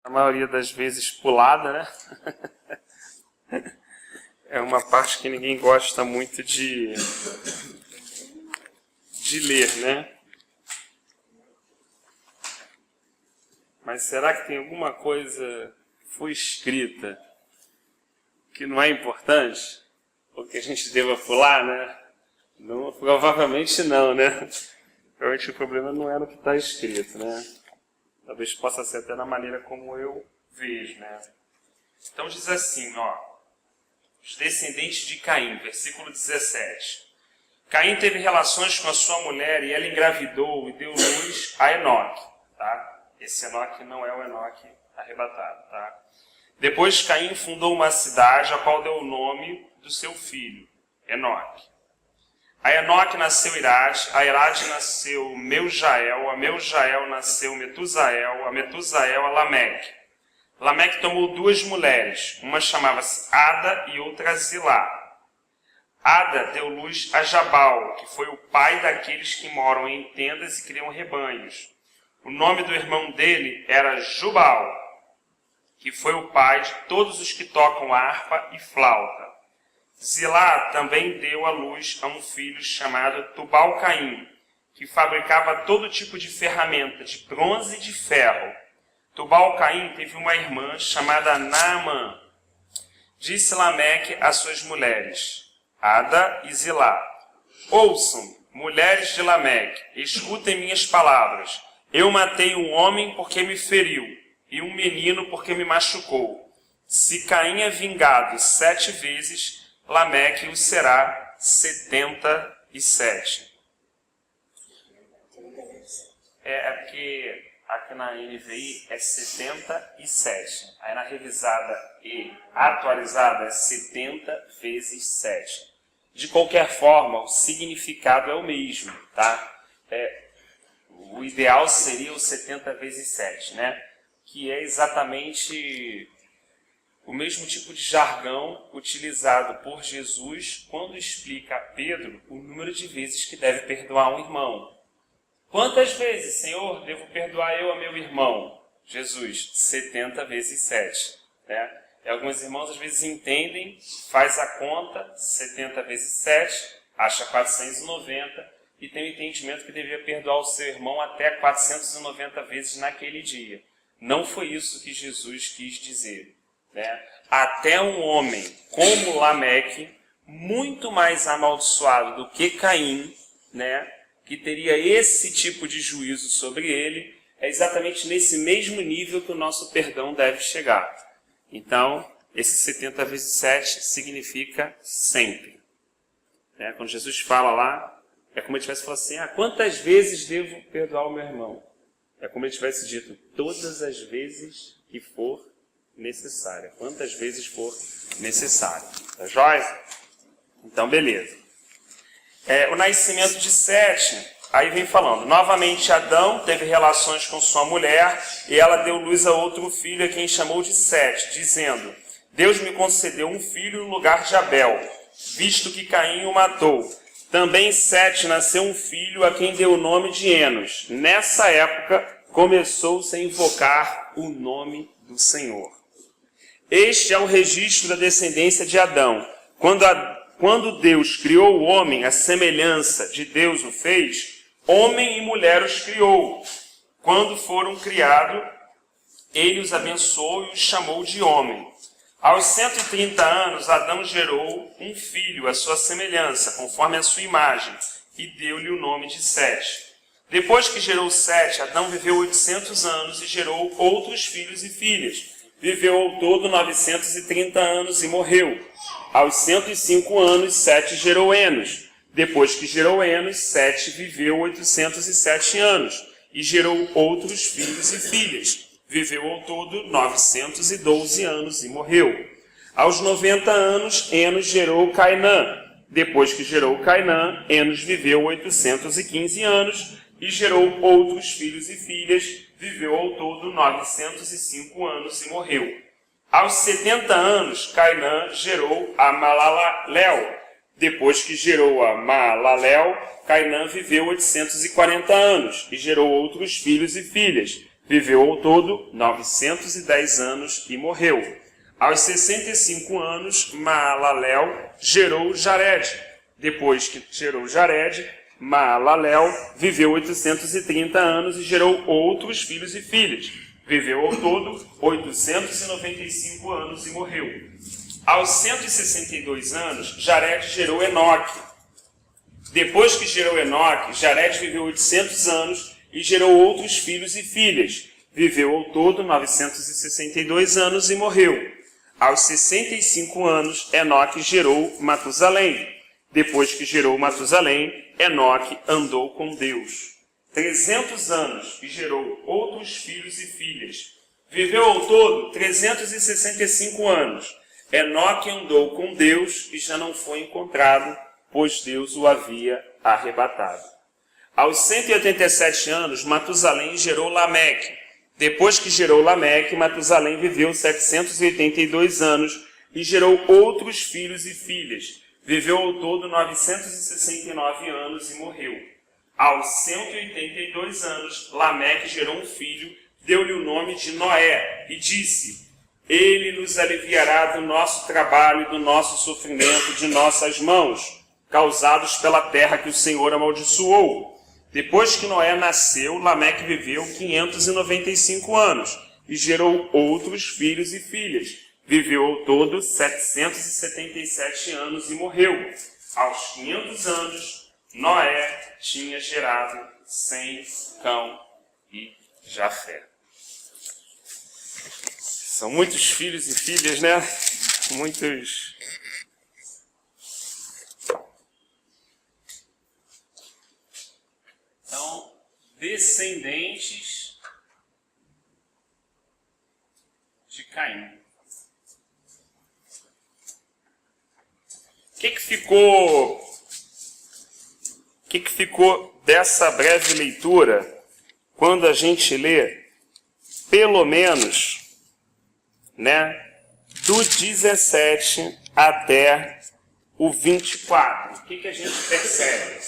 a maioria das vezes pulada, né? É uma parte que ninguém gosta muito de ler, né? Mas será que tem alguma coisa que foi escrita que não é importante? Ou que a gente deva pular, né? Não, provavelmente não, né? Provavelmente o problema não é no que está escrito, né? Talvez possa ser até na maneira como eu vejo, né? Então diz assim, ó. Os descendentes de Caim, versículo 17. Caim teve relações com a sua mulher e ela engravidou e deu luz a Enoque, tá? Esse Enoque não é o Enoque arrebatado, tá? Depois Caim fundou uma cidade, a qual deu o nome do seu filho, Enoque. A Enoque nasceu Irade, a Irade nasceu Meujael, a Meujael nasceu Metusael, a Metusael a Lameque. Lameque tomou duas mulheres, uma chamava-se Ada e outra Zilá. Ada deu luz a Jabal, que foi o pai daqueles que moram em tendas e criam rebanhos. O nome do irmão dele era Jubal, que foi o pai de todos os que tocam harpa e flauta. Zilá também deu à luz a um filho chamado Tubal-Caim, que fabricava todo tipo de ferramenta, de bronze e de ferro. Tubal-Caim teve uma irmã chamada Naamã. Disse Lameque às suas mulheres, Ada e Zilá: ouçam, mulheres de Lameque, escutem minhas palavras. Eu matei um homem porque me feriu, e um menino porque me machucou. Se Caim é vingado 7 vezes, Lameque o será 77. É porque aqui na NVI é 77. Aí na revisada e atualizada é 70 vezes 7. De qualquer forma, o significado é o mesmo, tá? O ideal seria o 70 vezes 7, né? Que é exatamente o mesmo tipo de jargão utilizado por Jesus quando explica a Pedro o número de vezes que deve perdoar um irmão. Quantas vezes, Senhor, devo perdoar eu a meu irmão? Jesus, 70 vezes 7. Né? E alguns irmãos às vezes entendem, faz a conta, 70 vezes 7, acha 490, e tem o entendimento que devia perdoar o seu irmão até 490 vezes naquele dia. Não foi isso que Jesus quis dizer. Né? Até um homem como Lameque, muito mais amaldiçoado do que Caim, né? Que teria esse tipo de juízo sobre ele, é exatamente nesse mesmo nível que o nosso perdão deve chegar. Então, esse 70 vezes 7 significa sempre. Né? Quando Jesus fala lá, é como ele tivesse falado assim, quantas vezes devo perdoar o meu irmão? É como ele tivesse dito, todas as vezes que for necessário. Quantas vezes for necessário. Tá joia? Então, beleza. O nascimento de Sete, aí vem falando, novamente Adão teve relações com sua mulher e ela deu luz a outro filho a quem chamou de Sete, dizendo, Deus me concedeu um filho no lugar de Abel, visto que Caim o matou. Também Sete nasceu um filho a quem deu o nome de Enos. Nessa época começou-se a invocar o nome do Senhor. Este é o registro da descendência de Adão. Quando Deus criou o homem, a semelhança de Deus o fez, homem e mulher os criou. Quando foram criados, ele os abençoou e os chamou de homem. Aos 130 anos, Adão gerou um filho à sua semelhança, conforme a sua imagem, e deu-lhe o nome de Sete. Depois que gerou Sete, Adão viveu 800 anos e gerou outros filhos e filhas. Viveu ao todo 930 anos e morreu. Aos 105 anos, Sete gerou Enos. Depois que gerou Enos, Sete viveu 807 anos e gerou outros filhos e filhas. Viveu ao todo 912 anos e morreu. Aos 90 anos, Enos gerou Cainã. Depois que gerou Cainã, Enos viveu 815 anos e gerou outros filhos e filhas. Viveu ao todo 905 anos e morreu. Aos 70 anos, Cainã gerou a Malaléu. Depois que gerou a Malaléu, Cainã viveu 840 anos e gerou outros filhos e filhas. viveu ao todo 910 anos e morreu. Aos 65 anos, Maalalel gerou Jared. Depois que gerou Jared, Maalalel viveu 830 anos e gerou outros filhos e filhas. Viveu ao todo 895 anos e morreu. Aos 162 anos, Jared gerou Enoque. Depois que gerou Enoque, Jared viveu 800 anos e gerou outros filhos e filhas. Viveu ao todo 962 anos e morreu. Aos 65 anos, Enoque gerou Matusalém. Depois que gerou Matusalém, Enoque andou com Deus 300 anos e gerou outros filhos e filhas. Viveu ao todo 365 anos. Enoque andou com Deus e já não foi encontrado, pois Deus o havia arrebatado. Aos 187 anos, Matusalém gerou Lameque. Depois que gerou Lameque, Matusalém viveu 782 anos e gerou outros filhos e filhas. Viveu ao todo 969 anos e morreu. Aos 182 anos, Lameque gerou um filho, deu-lhe o nome de Noé e disse: Ele nos aliviará do nosso trabalho e do nosso sofrimento de nossas mãos, causados pela terra que o Senhor amaldiçoou. Depois que Noé nasceu, Lameque viveu 595 anos e gerou outros filhos e filhas. Viveu ao todo 777 anos e morreu. Aos 500 anos, Noé tinha gerado Sem, Cão e Jafé. São muitos filhos e filhas, né? Muitos. Então, descendentes de Caim. O que ficou dessa breve leitura quando a gente lê, pelo menos, né, do 17 até o 24? O que a gente percebe?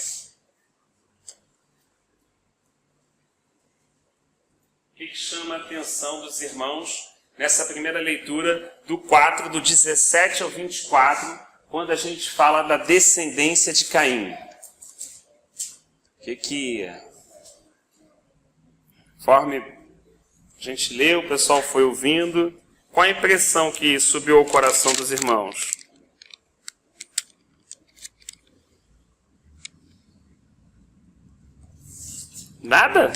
O que chama a atenção dos irmãos nessa primeira leitura do 17 ao 24, quando a gente fala da descendência de Caim? Conforme a gente leu, o pessoal foi ouvindo, qual a impressão que subiu ao coração dos irmãos? Nada?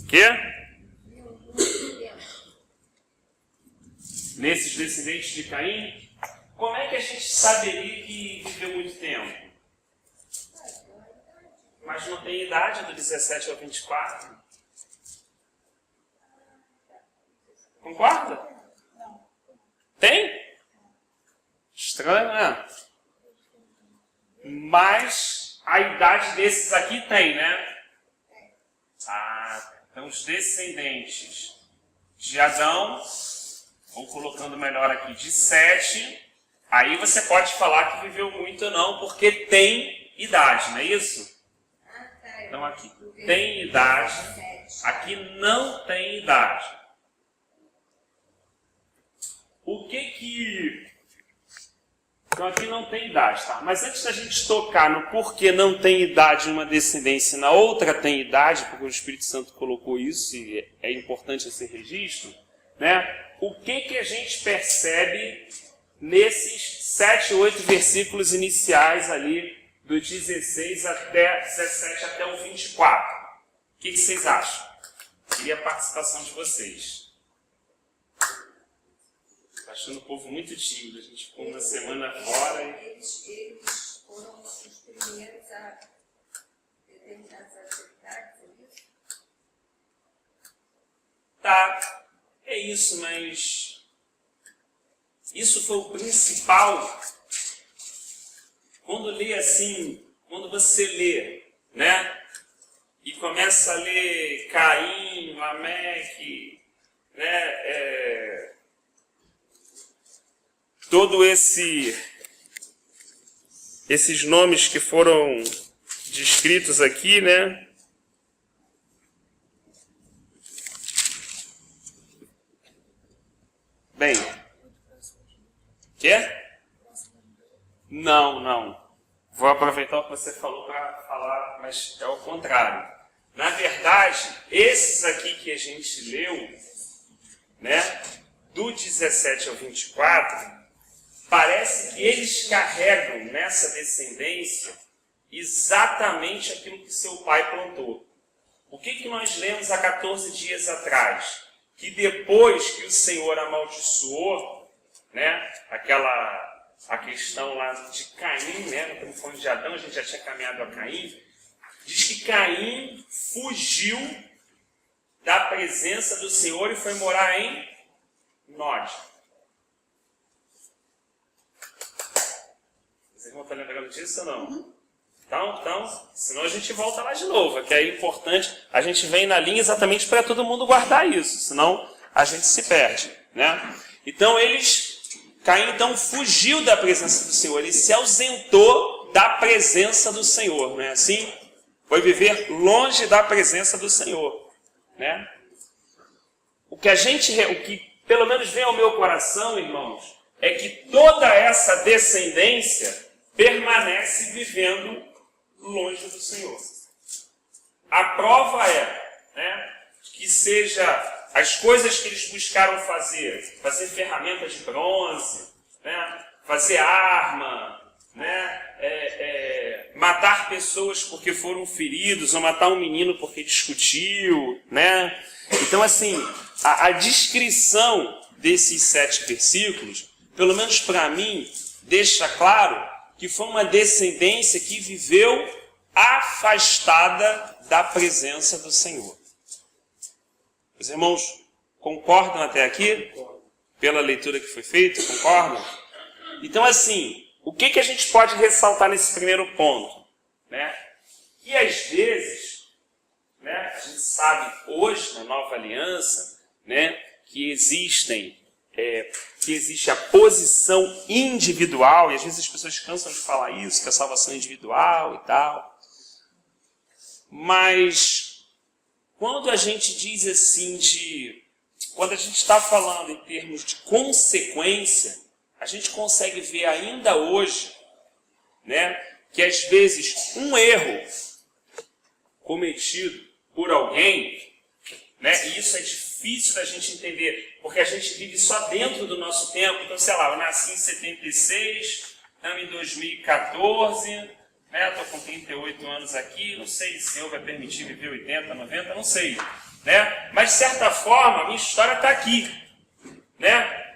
O quê? Nesses descendentes de Caim, como é que a gente saberia que viveu muito tempo? Mas não tem idade do 17 ao 24? Concorda? Tem? Estranho, né? Mas a idade desses aqui tem, né? Então os descendentes de Adão, vou colocando melhor aqui, de Sete, aí você pode falar que viveu muito ou não, porque tem idade, não é isso? Então aqui tem idade, aqui não tem idade. Então aqui não tem idade, tá? Mas antes da gente tocar no porquê não tem idade uma descendência e na outra tem idade, porque o Espírito Santo colocou isso e é importante esse registro, né? O que a gente percebe nesses 7, 8 versículos iniciais ali, do 16 até 17 até o 24? O que vocês acham? Queria a participação de vocês. Estou achando o povo muito tímido. A gente ficou uma semana fora e... Eles foram os primeiros a determinadas atividades, é isso? Tá, é isso, mas... isso foi o principal. Quando lê assim, quando você lê, né? E começa a ler Caim, Lameque, né? Todo esses nomes que foram descritos aqui, né? Tem? Quê? Não. Vou aproveitar o que você falou para falar, mas é o contrário. Na verdade, esses aqui que a gente leu, né, do 17 ao 24, parece que eles carregam nessa descendência exatamente aquilo que seu pai plantou. O que nós lemos há 14 dias atrás? Que depois que o Senhor amaldiçoou, né, a questão lá de Caim, né, estamos falando de Adão, a gente já tinha caminhado a Caim, diz que Caim fugiu da presença do Senhor e foi morar em Nod. Vocês vão estar lembrando disso ou não? Então, senão a gente volta lá de novo, que é importante, a gente vem na linha exatamente para todo mundo guardar isso, senão a gente se perde, né? Então Caim então fugiu da presença do Senhor, ele se ausentou da presença do Senhor, não é assim? Foi viver longe da presença do Senhor, né? O que pelo menos vem ao meu coração, irmãos, é que toda essa descendência permanece vivendo longe do Senhor. A prova é, né, que seja as coisas que eles buscaram fazer ferramenta de bronze, né, fazer arma, né, matar pessoas porque foram feridos, ou matar um menino porque discutiu, né? Então, assim, a descrição desses 7 versículos, pelo menos para mim, deixa claro que foi uma descendência que viveu afastada da presença do Senhor. Os irmãos concordam até aqui? Pela leitura que foi feita, concordam? Então, assim, o que a gente pode ressaltar nesse primeiro ponto? Né? E às vezes, né, a gente sabe hoje, na Nova Aliança, né, que existe a posição individual, e às vezes as pessoas cansam de falar isso, que a salvação é individual e tal. Mas quando a gente diz assim quando a gente está falando em termos de consequência, a gente consegue ver ainda hoje, né, que às vezes um erro cometido por alguém, né, e isso é difícil da gente entender, porque a gente vive só dentro do nosso tempo. Então, sei lá, eu nasci em 76, estamos em 2014, né, estou com 38 anos aqui, não sei se o Senhor vai permitir viver 80, 90, não sei, né? Mas, de certa forma, a minha história está aqui, né?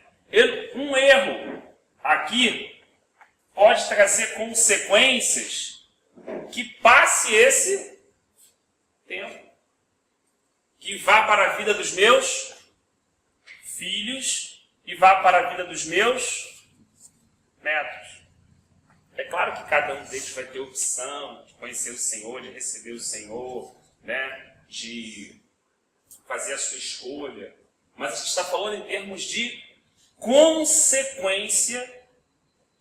Um erro aqui pode trazer consequências que passe esse tempo, que vá para a vida dos meus filhos e vá para a vida dos meus netos. É claro que cada um deles vai ter opção de conhecer o Senhor, de receber o Senhor, né, de fazer a sua escolha. Mas a gente está falando em termos de consequência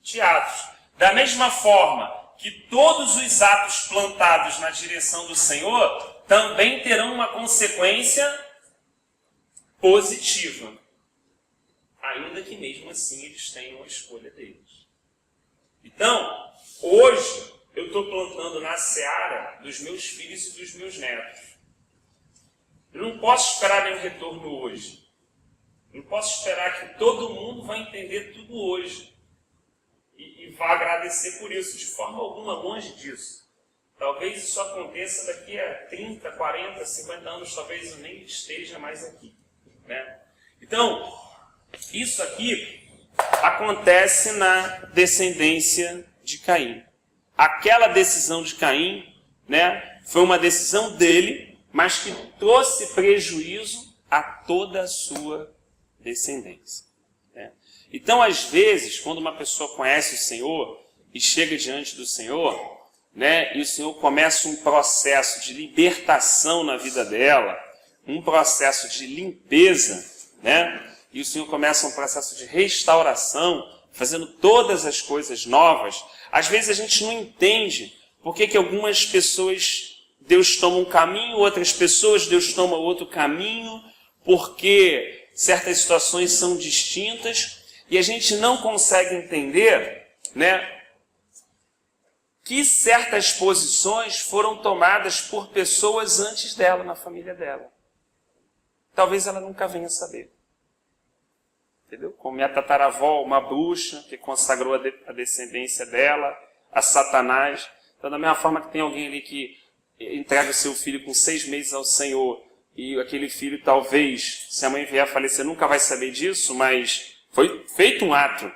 de atos. Da mesma forma que todos os atos plantados na direção do Senhor também terão uma consequência positiva, ainda que mesmo assim eles tenham a escolha deles. Então, hoje eu estou plantando na seara dos meus filhos e dos meus netos. Eu não posso esperar nenhum retorno hoje. Não posso esperar que todo mundo vai entender tudo hoje e vá agradecer por isso, de forma alguma, longe disso. Talvez isso aconteça daqui a 30, 40, 50 anos, talvez eu nem esteja mais aqui, né? Então, isso aqui acontece na descendência de Caim. Aquela decisão de Caim, né, foi uma decisão dele, mas que trouxe prejuízo a toda a sua descendência, né? Então, às vezes, quando uma pessoa conhece o Senhor e chega diante do Senhor, né, e o Senhor começa um processo de libertação na vida dela, um processo de limpeza, né, e o Senhor começa um processo de restauração, fazendo todas as coisas novas, às vezes a gente não entende por que algumas pessoas Deus toma um caminho, outras pessoas Deus toma outro caminho, porque certas situações são distintas e a gente não consegue entender, né, que certas posições foram tomadas por pessoas antes dela, na família dela. Talvez ela nunca venha saber. Entendeu? Como minha tataravó, uma bruxa, que consagrou a descendência dela, a Satanás. Então, da mesma forma que tem alguém ali que entrega o seu filho com 6 meses ao Senhor, e aquele filho talvez, se a mãe vier a falecer, nunca vai saber disso, mas foi feito um ato.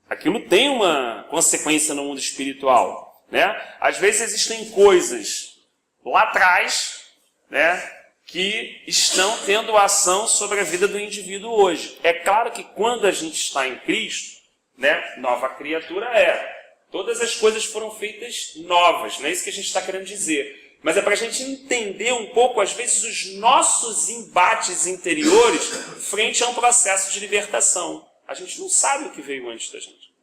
Aquilo tem uma consequência no mundo espiritual, né? Às vezes existem coisas lá atrás, né, que estão tendo ação sobre a vida do indivíduo hoje. É claro que quando a gente está em Cristo, né, nova criatura é. Todas as coisas foram feitas novas, não é isso que a gente está querendo dizer. Mas é para a gente entender um pouco, às vezes, os nossos embates interiores frente a um processo de libertação. A gente não sabe o que veio antes da gente.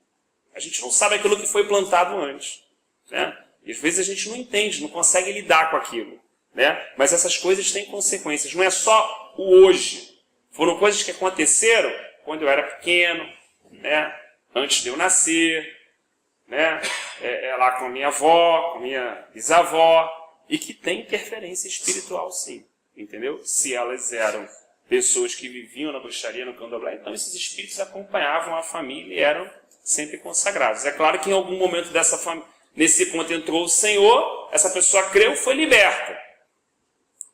A gente não sabe aquilo que foi plantado antes, né? E às vezes a gente não entende, não consegue lidar com aquilo, né? Mas essas coisas têm consequências. Não é só o hoje. Foram coisas que aconteceram quando eu era pequeno, né? Antes de eu nascer, né? Lá com a minha avó, com a minha bisavó, e que tem interferência espiritual, sim, entendeu? Se elas eram pessoas que viviam na bruxaria, no candomblé, então esses espíritos acompanhavam a família e eram sempre consagrados. É claro que em algum momento nesse ponto entrou o Senhor, essa pessoa creu, foi liberta.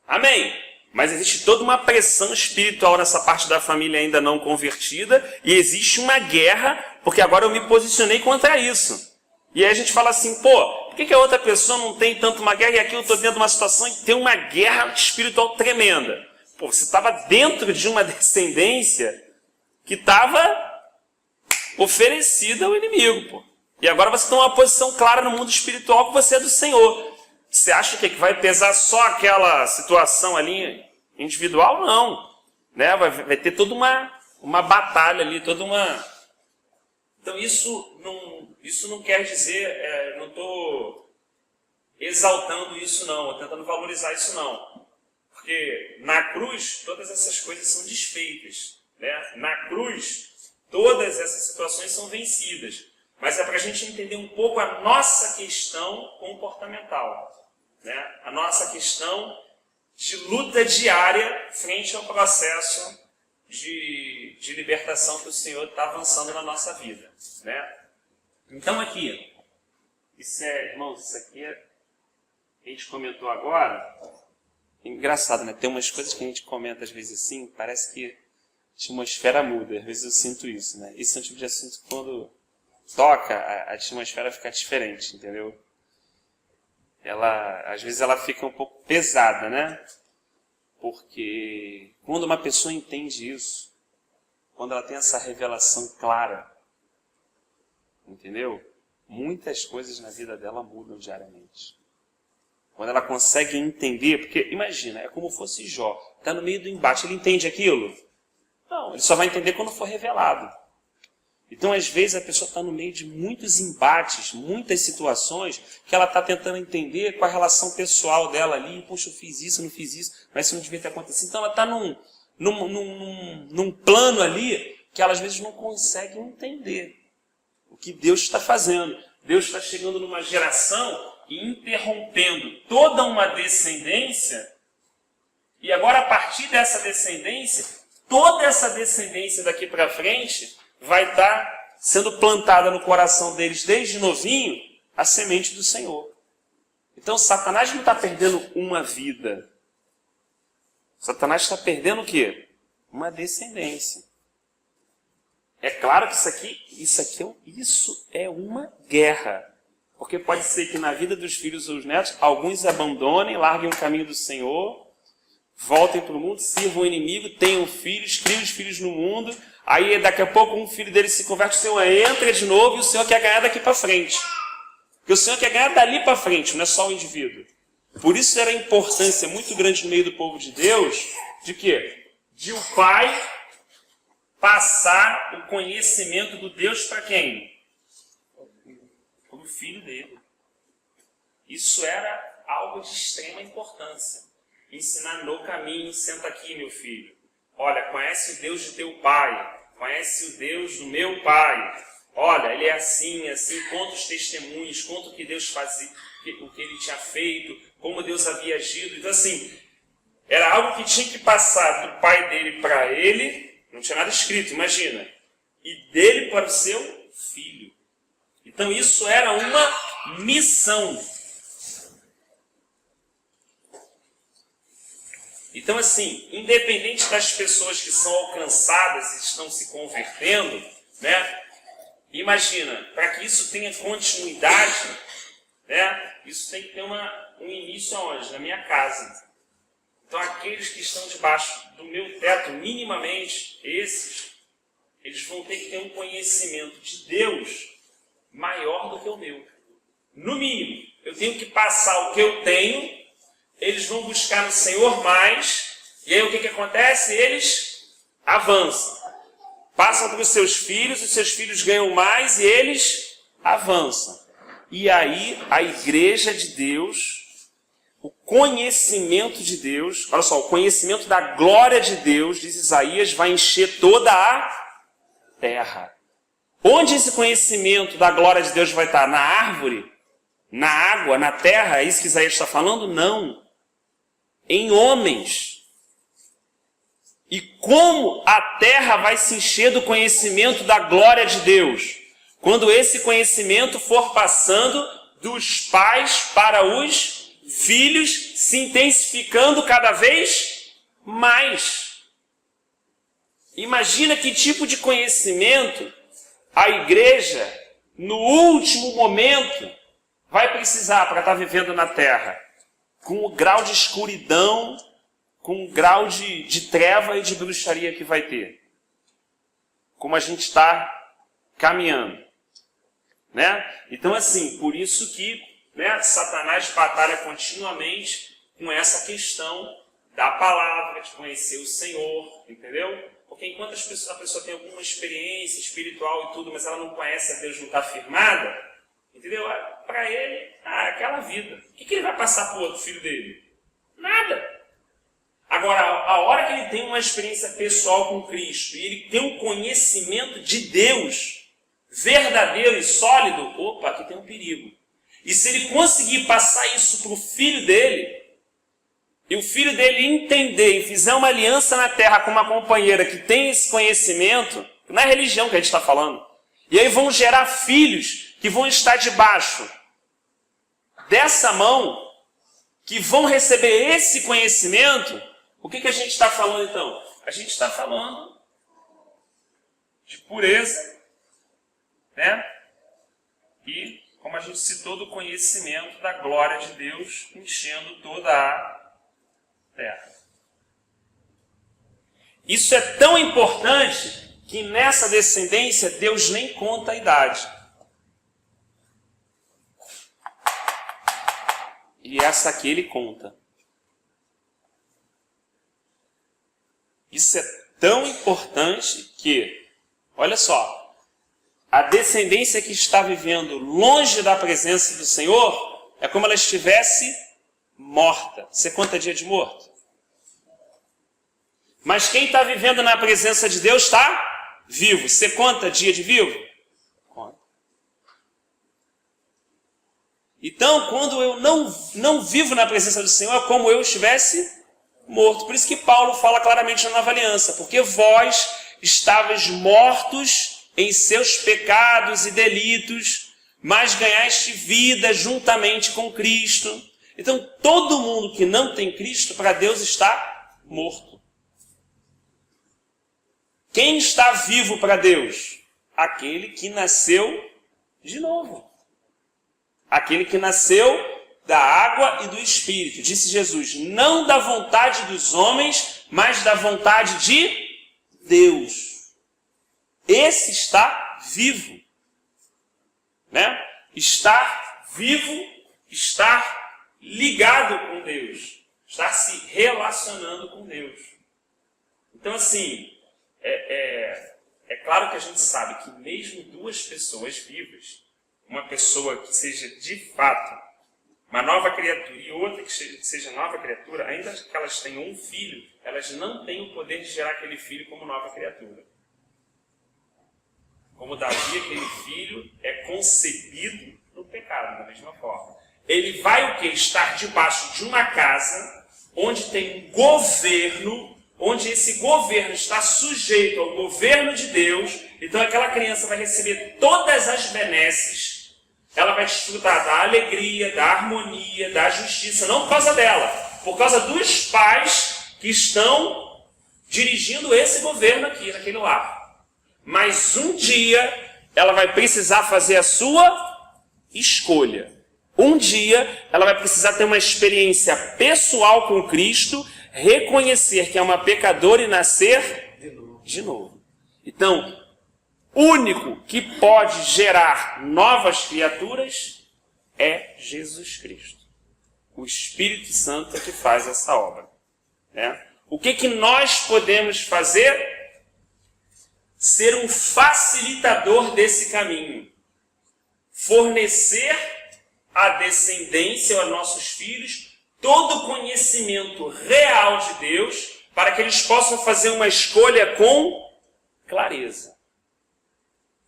Amém? Mas existe toda uma pressão espiritual nessa parte da família ainda não convertida, e existe uma guerra, porque agora eu me posicionei contra isso. E aí a gente fala assim, pô, por que a outra pessoa não tem tanto uma guerra e aqui eu estou dentro de uma situação e tem uma guerra espiritual tremenda? Pô, você estava dentro de uma descendência que estava oferecida ao inimigo, pô. E agora você tem uma posição clara no mundo espiritual que você é do Senhor. Você acha que vai pesar só aquela situação ali individual? Não. Né? Vai ter toda uma batalha ali, toda uma... Então isso não quer dizer, não estou exaltando isso não, ou tentando valorizar isso não. Porque na cruz todas essas coisas são desfeitas. Né? Na cruz todas essas situações são vencidas. Mas é para a gente entender um pouco a nossa questão comportamental. Né? A nossa questão de luta diária frente ao processo de libertação que o Senhor está avançando na nossa vida. Né? Então aqui, irmãos, isso aqui a gente comentou agora. Engraçado, né? Tem umas coisas que a gente comenta às vezes assim, parece que a atmosfera muda. Às vezes eu sinto isso, né? Esse é um tipo de assunto que quando toca, a atmosfera fica diferente, entendeu? Às vezes ela fica um pouco pesada, né? Porque quando uma pessoa entende isso, quando ela tem essa revelação clara, entendeu? Muitas coisas na vida dela mudam diariamente. Quando ela consegue entender, porque imagina, é como fosse Jó, está no meio do embate, ele entende aquilo? Não, ele só vai entender quando for revelado. Então, às vezes, a pessoa está no meio de muitos embates, muitas situações, que ela está tentando entender qual a relação pessoal dela ali. Poxa, eu fiz isso, não fiz isso, mas isso não devia ter acontecido. Então, ela está num plano ali que ela, às vezes, não consegue entender o que Deus está fazendo. Deus está chegando numa geração e interrompendo toda uma descendência. E agora, a partir dessa descendência, toda essa descendência daqui para frente vai estar sendo plantada no coração deles desde novinho a semente do Senhor. Então Satanás não está perdendo uma vida. Satanás está perdendo o quê? Uma descendência. É claro que isso é uma guerra. Porque pode ser que na vida dos filhos ou dos netos, alguns abandonem, larguem o caminho do Senhor, voltem para o mundo, sirvam o inimigo, tenham filhos, criem os filhos no mundo. Aí daqui a pouco um filho dele se converte, o Senhor entra de novo e o Senhor quer ganhar daqui para frente. Porque o Senhor quer ganhar dali para frente, não é só o indivíduo. Por isso era a importância muito grande no meio do povo de Deus, de quê? De o pai passar o conhecimento do Deus para quem? Para o filho dele. Isso era algo de extrema importância. Ensinar no caminho, senta aqui, meu filho. olha, conhece o Deus de teu pai, conhece o Deus do meu pai. Olha, ele é assim, assim, conta os testemunhos, conta o que Deus fazia, o que ele tinha feito, como Deus havia agido. Então, assim, era algo que tinha que passar do pai dele para ele, não tinha nada escrito, imagina, e dele para o seu filho. Então, isso era uma missão. Então, assim, independente das pessoas que são alcançadas e estão se convertendo, né? Imagina, para que isso tenha continuidade, né? Isso tem que ter um início aonde? Na minha casa. Então, aqueles que estão debaixo do meu teto, minimamente, eles vão ter que ter um conhecimento de Deus maior do que o meu. No mínimo, eu tenho que passar o que eu tenho, eles vão buscar no Senhor mais, e aí o que acontece? Eles avançam. Passam para os seus filhos ganham mais e eles avançam. E aí a igreja de Deus, o conhecimento de Deus, olha só, o conhecimento da glória de Deus, diz Isaías, vai encher toda a terra. Onde esse conhecimento da glória de Deus vai estar? Na árvore? Na água? Na terra? É isso que Isaías está falando? Não. Em homens. E como a terra vai se encher do conhecimento da glória de Deus? Quando esse conhecimento for passando dos pais para os filhos, se intensificando cada vez mais. Imagina que tipo de conhecimento a igreja, no último momento, vai precisar para estar vivendo na terra. Com o grau de escuridão, com o grau de treva e de bruxaria que vai ter. Como a gente está caminhando. Né? Então, assim, por isso que, né, Satanás batalha continuamente com essa questão da palavra, de conhecer o Senhor, entendeu? Porque enquanto a pessoa tem alguma experiência espiritual e tudo, mas ela não conhece a Deus, não está firmada, entendeu? Para ele, aquela vida. O que ele vai passar para o outro filho dele? Nada. Agora, a hora que ele tem uma experiência pessoal com Cristo e ele tem um conhecimento de Deus verdadeiro e sólido, opa, aqui tem um perigo. E se ele conseguir passar isso para o filho dele, e o filho dele entender e fizer uma aliança na terra com uma companheira que tem esse conhecimento, não é religião que a gente está falando, e aí vão gerar filhos que vão estar debaixo dessa mão, que vão receber esse conhecimento. O que a gente está falando então? A gente está falando de pureza, né? E, como a gente citou, do conhecimento da glória de Deus enchendo toda a terra. Isso é tão importante que nessa descendência Deus nem conta a idade. E essa aqui ele conta. Isso é tão importante que, olha só, a descendência que está vivendo longe da presença do Senhor é como ela estivesse morta. Você conta dia de morto? Mas quem está vivendo na presença de Deus está vivo. Você conta dia de vivo? Conta. Então, quando eu não vivo na presença do Senhor, é como eu estivesse morto. Por isso que Paulo fala claramente na Nova Aliança, porque vós estavais mortos em seus pecados e delitos, mas ganhaste vida juntamente com Cristo. Então, todo mundo que não tem Cristo, para Deus está morto. Quem está vivo para Deus? Aquele que nasceu de novo. Aquele que nasceu da água e do Espírito. Disse Jesus, não da vontade dos homens, mas da vontade de Deus. Esse está vivo. Né? Estar vivo, estar ligado com Deus. Estar se relacionando com Deus. Então, assim, é claro que a gente sabe que mesmo duas pessoas vivas, uma pessoa que seja de fato Uma nova criatura e outra que seja nova criatura, ainda que elas tenham um filho, elas não têm o poder de gerar aquele filho como nova criatura. Como Davi, aquele filho é concebido no pecado, da mesma forma. Ele vai o quê? Estar debaixo de uma casa onde tem um governo, onde esse governo está sujeito ao governo de Deus. Então aquela criança vai receber todas as benesses, ela vai desfrutar da alegria, da harmonia, da justiça, não por causa dela, por causa dos pais que estão dirigindo esse governo aqui, naquele lar. Mas um dia ela vai precisar fazer a sua escolha. Um dia ela vai precisar ter uma experiência pessoal com Cristo, reconhecer que é uma pecadora e nascer de novo. Então, o único que pode gerar novas criaturas é Jesus Cristo. O Espírito Santo é que faz essa obra. Né? O que nós podemos fazer? Ser um facilitador desse caminho. Fornecer à descendência, aos nossos filhos, todo o conhecimento real de Deus, para que eles possam fazer uma escolha com clareza.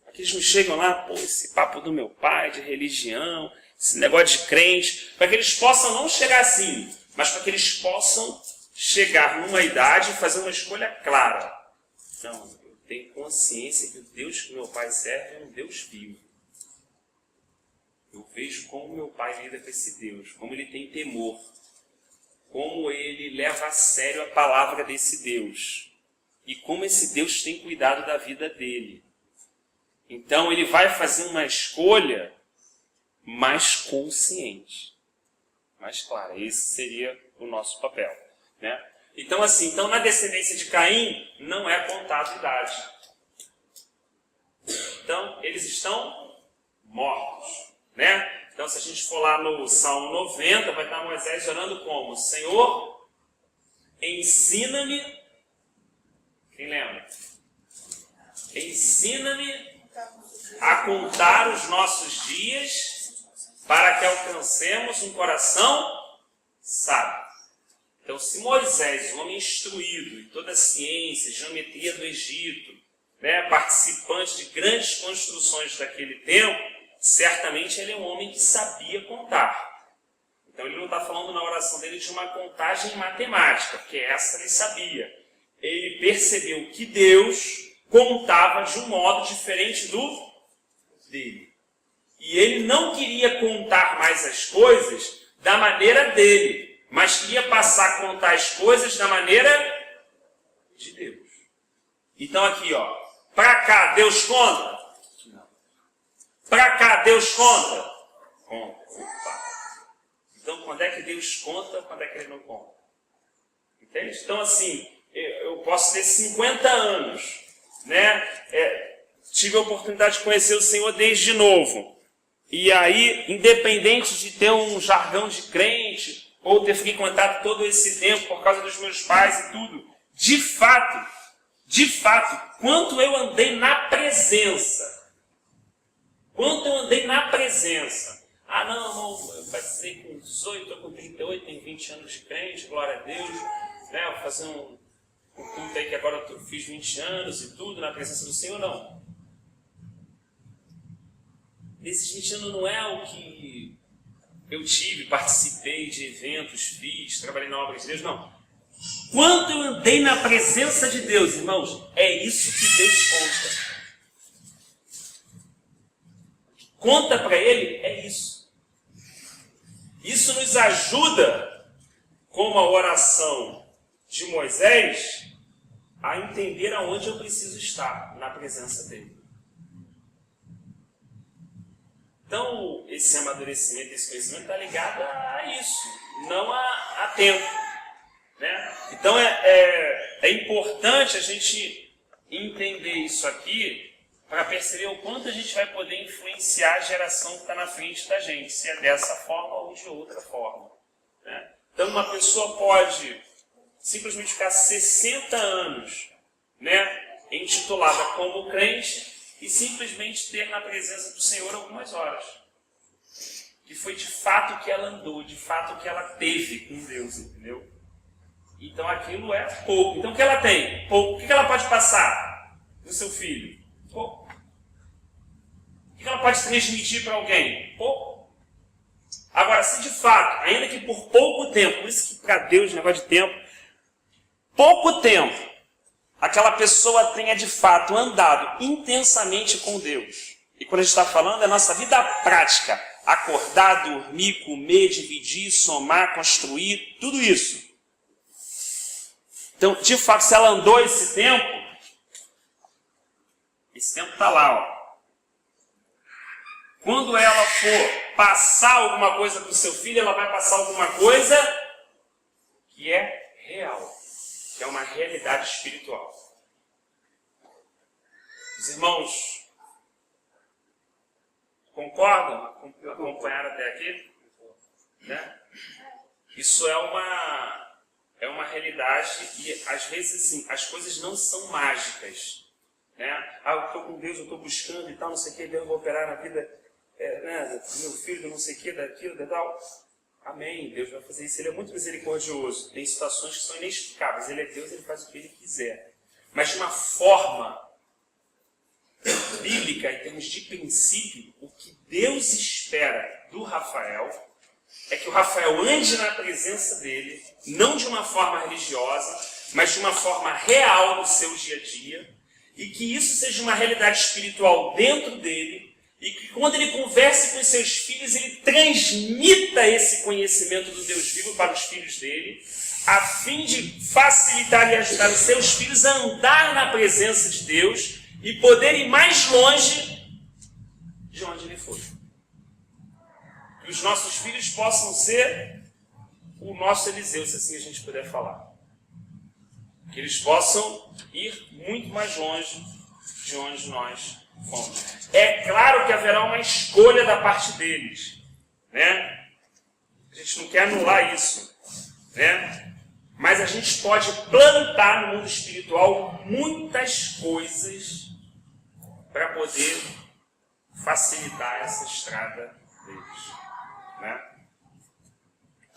Aqueles me chegam lá, esse papo do meu pai, de religião, esse negócio de crente, para que eles possam não chegar assim, mas para que eles possam chegar numa idade e fazer uma escolha clara. Não, eu tenho consciência que o Deus que meu pai serve é um Deus vivo. Eu vejo como meu pai lida com esse Deus, como ele tem temor, como ele leva a sério a palavra desse Deus e como esse Deus tem cuidado da vida dele. Então ele vai fazer uma escolha mais consciente, mais clara. Esse seria o nosso papel, né? Então na descendência de Caim não é contado idade. Então eles estão mortos, né? Então se a gente for lá no Salmo 90, vai estar Moisés orando como? Senhor, ensina-me, quem lembra? Ensina-me a contar os nossos dias para que alcancemos um coração sábio. Então, se Moisés, um homem instruído em toda a ciência, geometria do Egito, né, participante de grandes construções daquele tempo, certamente ele é um homem que sabia contar. Então, ele não está falando na oração dele de uma contagem matemática, porque essa ele sabia. Ele percebeu que Deus contava de um modo diferente do dele. E ele não queria contar mais as coisas da maneira dele, mas queria passar a contar as coisas da maneira de Deus. Então aqui, para cá Deus conta? Não. Para cá Deus conta? Conta. Então quando é que Deus conta, quando é que ele não conta? Entende? Então eu posso ter 50 anos, né? Tive a oportunidade de conhecer o Senhor desde novo. E aí, independente de ter um jargão de crente, ou ter frequentado todo esse tempo por causa dos meus pais e tudo, de fato, quanto eu andei na presença. Ah, não, eu batizei com 18, estou com 38, tenho 20 anos de crente, glória a Deus, né? Vou fazer um culto aí que agora eu fiz 20 anos e tudo, na presença do Senhor, não. Esses 20 anos não é o que eu tive, participei de eventos, fiz, trabalhei na obra de Deus, não. Quanto eu andei na presença de Deus, irmãos, é isso que Deus conta. Conta para Ele, é isso. Isso nos ajuda, como a oração de Moisés, a entender aonde eu preciso estar, na presença dEle. Então, esse amadurecimento, esse conhecimento está ligado a isso, não a tempo. Né? Então, é importante a gente entender isso aqui para perceber o quanto a gente vai poder influenciar a geração que está na frente da gente, se é dessa forma ou de outra forma. Né? Então, uma pessoa pode simplesmente ficar 60 anos, né, intitulada como crente, e simplesmente ter na presença do Senhor algumas horas. que foi de fato que ela andou, de fato que ela teve com Deus, entendeu? Então aquilo é pouco. Então o que ela tem? Pouco. O que ela pode passar no seu filho? Pouco. O que ela pode transmitir para alguém? Pouco. Agora, se de fato, ainda que por pouco tempo, por isso que para Deus o negócio de tempo, pouco tempo, aquela pessoa tenha de fato andado intensamente com Deus. E quando a gente está falando é a nossa vida prática. Acordar, dormir, comer, dividir, somar, construir, tudo isso. Então, de fato, se ela andou esse tempo está lá, ó. Quando ela for passar alguma coisa para o seu filho, ela vai passar alguma coisa que é real, que é uma realidade espiritual. Os irmãos concordam? Acompanharam até aqui? Né? Isso é uma realidade e às vezes assim, as coisas não são mágicas. Né? Eu estou com Deus, eu estou buscando e tal, não sei o que, Deus vai operar na vida do meu filho, não sei o que, daquilo, da tal. Amém, Deus vai fazer isso, Ele é muito misericordioso. Tem situações que são inexplicáveis, Ele é Deus, Ele faz o que Ele quiser. Mas de uma forma bíblica, em termos de princípio, o que Deus espera do Rafael é que o Rafael ande na presença dele, não de uma forma religiosa, mas de uma forma real no seu dia a dia, e que isso seja uma realidade espiritual dentro dele, e que quando ele converse com os seus filhos, ele transmita esse conhecimento do Deus vivo para os filhos dele, a fim de facilitar e ajudar os seus filhos a andar na presença de Deus e poder ir mais longe de onde ele foi. Que os nossos filhos possam ser o nosso Eliseu, se assim a gente puder falar. Que eles possam ir muito mais longe de onde nós fomos. É claro que haverá uma escolha da parte deles, né? A gente não quer anular isso, né? Mas a gente pode plantar no mundo espiritual muitas coisas para poder facilitar essa estrada deles, né?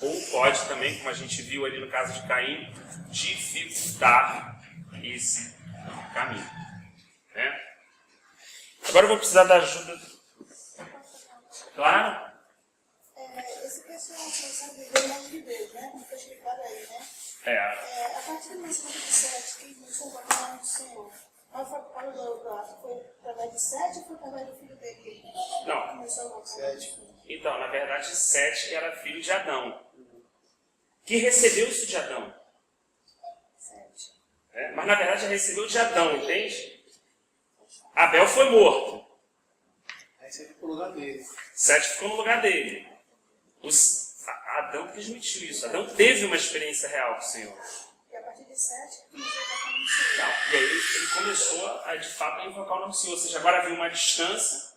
Ou pode também, como a gente viu ali no caso de Caim, dificultar esse caminho, né? Agora eu vou precisar da ajuda. Claro? Esse pessoal consegue viver mais de Deus, né? Como foi explicado aí, né? A partir do versículo 7, que nos convocaram no Senhor, foi através de Sete ou foi através do filho dele? Não. Começou a Sete. Então, na verdade, Sete era filho de Adão. Que recebeu isso de Adão. Sete. Mas na verdade recebeu de Adão, entende? Abel foi morto. Aí você ficou no lugar dele. Sete ficou no lugar dele. Adão transmitiu isso. Adão teve uma experiência real com o Senhor. E a partir de Sete, começou a invocar o nome do Senhor. Não. E aí ele começou a, de fato, a invocar o nome do Senhor. Ou seja, agora havia uma distância.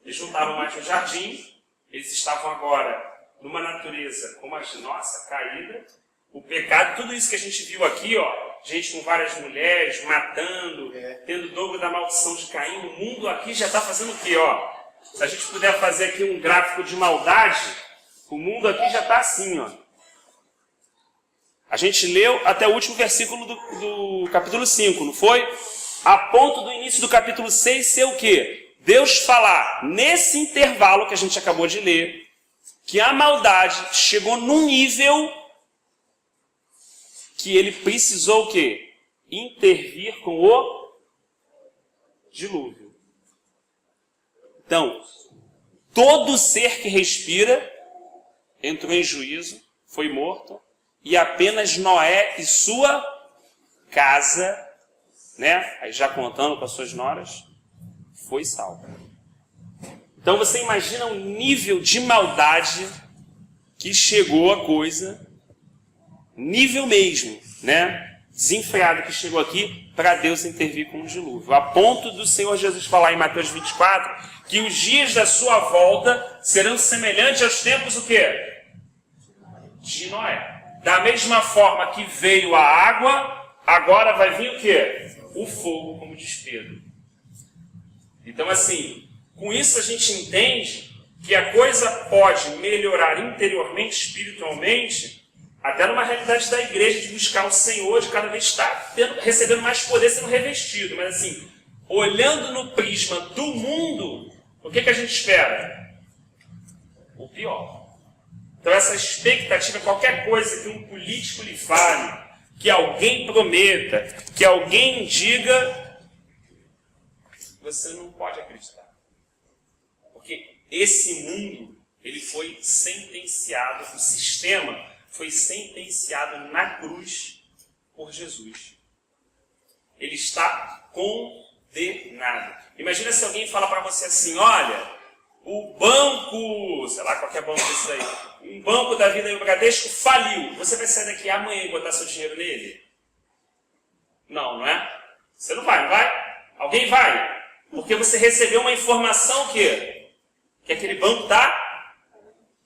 Eles não estavam mais no jardim. Eles estavam agora numa natureza como a nossa, caída. O pecado, tudo isso que a gente viu aqui, ó, gente com várias mulheres, matando, tendo o dobro da maldição de Caim, o mundo aqui já está fazendo o quê, ó? Se a gente puder fazer aqui um gráfico de maldade, o mundo aqui já está assim, ó. A gente leu até o último versículo do capítulo 5, não foi? A ponto do início do capítulo 6 ser o quê? Deus falar, nesse intervalo que a gente acabou de ler, que a maldade chegou num nível que ele precisou o quê? Intervir com o dilúvio. Então, todo ser que respira entrou em juízo, foi morto, e apenas Noé e sua casa, né? Aí já contando com as suas noras, foi salvo. Então você imagina o nível de maldade que chegou a coisa, nível mesmo, né? Desenfreado que chegou aqui para Deus intervir com o dilúvio. A ponto do Senhor Jesus falar em Mateus 24 que os dias da sua volta serão semelhantes aos tempos o quê? De Noé. Da mesma forma que veio a água, agora vai vir o quê? O fogo, como diz Pedro. Então assim, com isso a gente entende que a coisa pode melhorar interiormente, espiritualmente, até numa realidade da igreja, de buscar o Senhor, de cada vez estar recebendo mais poder, sendo revestido. Mas assim, olhando no prisma do mundo, o que a gente espera? O pior. Então essa expectativa, qualquer coisa que um político lhe fale, que alguém prometa, que alguém diga, você não pode acreditar. Porque esse mundo, ele foi sentenciado, o sistema foi sentenciado na cruz por Jesus. Ele está condenado. Imagina se alguém fala para você assim, olha, o banco, sei lá, qualquer banco desse aí, um banco da vida aí, o Bradesco, faliu. Você vai sair daqui amanhã e botar seu dinheiro nele? Não, não é? Você não vai, não vai? Alguém vai? Porque você recebeu uma informação que aquele banco está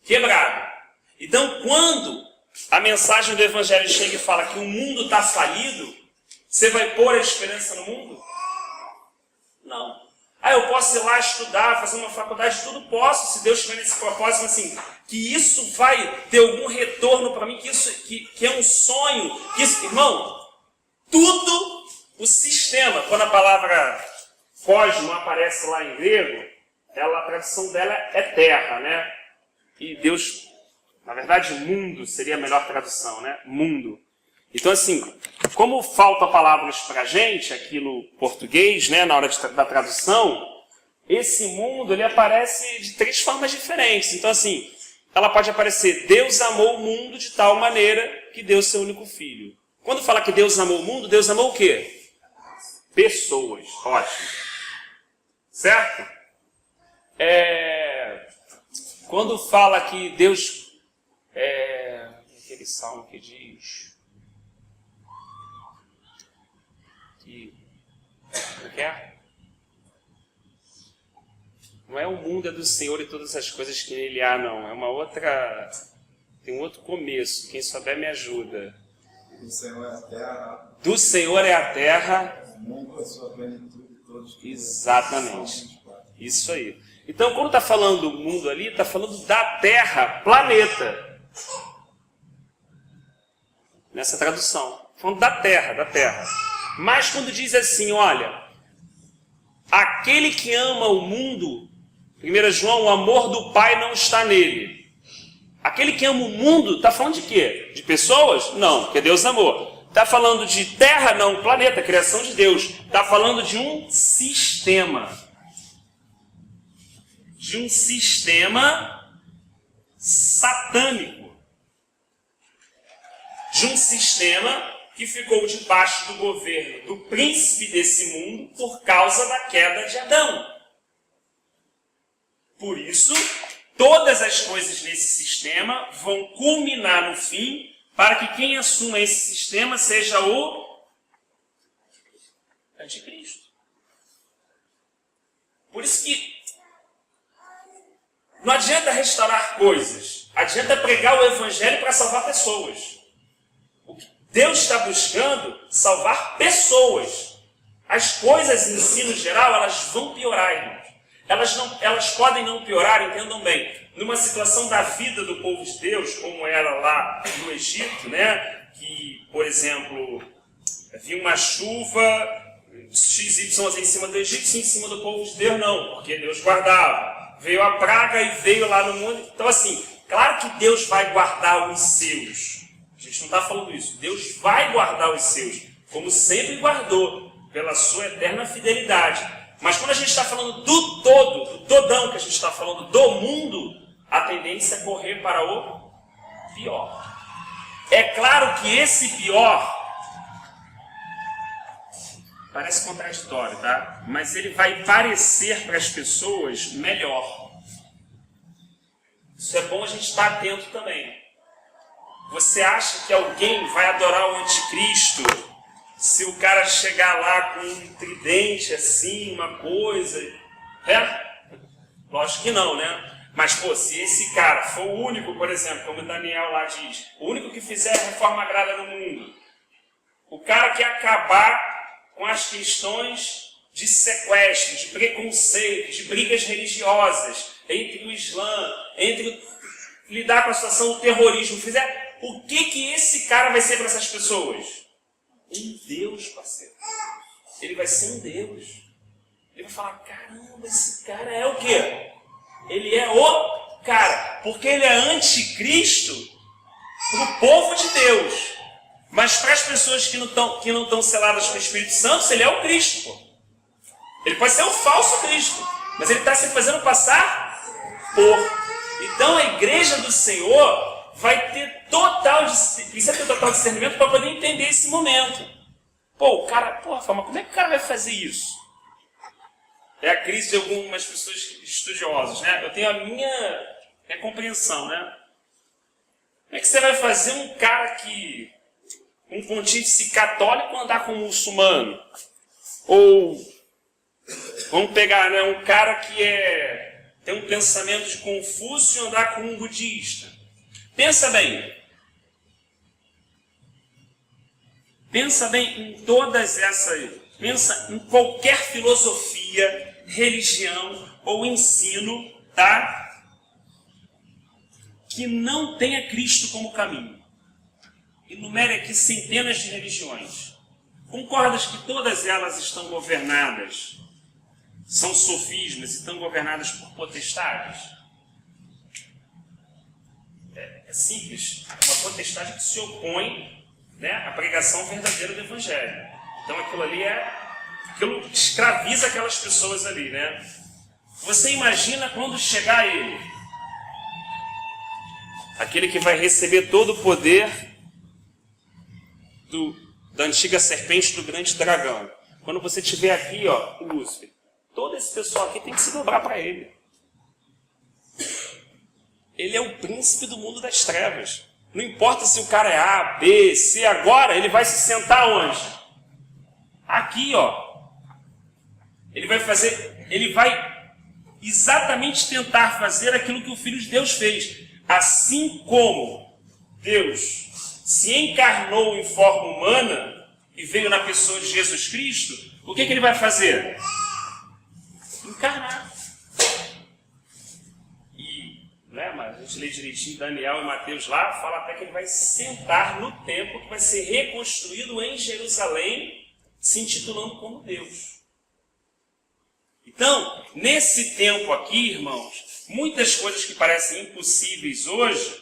quebrado. Então, quando a mensagem do Evangelho chega e fala que o mundo está falido, você vai pôr a esperança no mundo? Não. Eu posso ir lá estudar, fazer uma faculdade, tudo posso, se Deus tiver nesse propósito, assim, que isso vai ter algum retorno para mim, que é um sonho, que isso, irmão, tudo o sistema, quando a palavra cosmo aparece lá em grego, a tradução dela é terra, né? E Deus, na verdade, mundo seria a melhor tradução, né? Mundo. Então, assim, como falta palavras para a gente aqui no português, né, na hora da tradução, esse mundo ele aparece de 3 formas diferentes. Então, assim, ela pode aparecer, Deus amou o mundo de tal maneira que deu seu único filho. Quando fala que Deus amou o mundo, Deus amou o quê? Pessoas. Ótimo. Certo? Quando fala que Deus... aquele salmo que diz... O que é? Não é o mundo é do Senhor e todas as coisas que nele há, não. É uma outra... Tem um outro começo. Quem souber me ajuda. Do Senhor é a terra. Do Senhor é a terra. O mundo é a sua plenitude. Todos. Exatamente. Isso aí. Então, quando está falando do mundo ali, está falando da terra, planeta. Nessa tradução. Falando da terra, da terra. Mas quando diz assim, olha, aquele que ama o mundo, 1 João, o amor do Pai não está nele. Aquele que ama o mundo, está falando de quê? De pessoas? Não, porque Deus amou. Está falando de terra? Não, planeta, criação de Deus. Está falando de um sistema. De um sistema satânico. De um sistema que ficou debaixo do governo do príncipe desse mundo por causa da queda de Adão. Por isso, todas as coisas nesse sistema vão culminar no fim para que quem assuma esse sistema seja o anticristo. Por isso que não adianta restaurar coisas, adianta pregar o evangelho para salvar pessoas. Deus está buscando salvar pessoas. As coisas em si, no geral, elas vão piorar, irmãos. Elas podem não piorar, entendam bem. Numa situação da vida do povo de Deus, como era lá no Egito, né? Que, por exemplo, havia uma chuva XYZ em cima do Egito, sim, em cima do povo de Deus, não, porque Deus guardava. Veio a praga e veio lá no mundo. Então, assim, claro que Deus vai guardar os seus. A gente não está falando isso. Deus vai guardar os seus, como sempre guardou, pela sua eterna fidelidade. Mas quando a gente está falando do todo, do todão que a gente está falando do mundo, a tendência é correr para o pior. É claro que esse pior parece contraditório, tá? Mas ele vai parecer para as pessoas melhor. Isso é bom a gente estar atento também. Você acha que alguém vai adorar o anticristo se o cara chegar lá com um tridente assim, uma coisa? Lógico que não, né? Mas, pô, se esse cara for o único, por exemplo, como Daniel lá diz, o único que fizer a reforma agrária no mundo, o cara que acabar com as questões de sequestro, de preconceito, de brigas religiosas entre o Islã, entre lidar com a situação do terrorismo, o que esse cara vai ser para essas pessoas? Um Deus, parceiro. Ele vai ser um Deus. Ele vai falar, caramba, esse cara é o quê? Ele é o cara. Porque ele é anticristo para o povo de Deus. Mas para as pessoas que não estão seladas com o Espírito Santo, ele é o Cristo, pô. Ele pode ser o falso Cristo, mas ele está se fazendo passar por. Então a igreja do Senhor vai ter precisa ter total discernimento para poder entender esse momento. Pô, o cara, Rafael, mas como é que o cara vai fazer isso? É a crise de algumas pessoas estudiosas, né? Eu tenho a minha compreensão, né? Como é que você vai fazer um pontífice católico andar com um muçulmano? Ou vamos pegar, né, um cara que tem um pensamento de Confúcio e andar com um budista. Pensa bem em todas essas. Pensa em qualquer filosofia, religião ou ensino, tá? Que não tenha Cristo como caminho. Enumere aqui centenas de religiões. Concordas que todas elas estão governadas? São sofismas e estão governadas por potestades? É simples. Uma potestade que se opõe, né, à pregação verdadeira do Evangelho. Então aquilo escraviza aquelas pessoas ali, né? Você imagina quando chegar ele, aquele que vai receber todo o poder da antiga serpente, do grande dragão. Quando você tiver aqui, o Lúcifer, todo esse pessoal aqui tem que se dobrar para ele. Ele é o príncipe do mundo das trevas. Não importa se o cara é A, B, C, agora ele vai se sentar onde? Aqui, Ele vai exatamente tentar fazer aquilo que o Filho de Deus fez. Assim como Deus se encarnou em forma humana e veio na pessoa de Jesus Cristo, o que ele vai fazer? Encarnar. E, mas a gente lê direitinho Daniel e Mateus lá, fala até que ele vai sentar no templo que vai ser reconstruído em Jerusalém, se intitulando como Deus. Então, nesse tempo aqui, irmãos, muitas coisas que parecem impossíveis hoje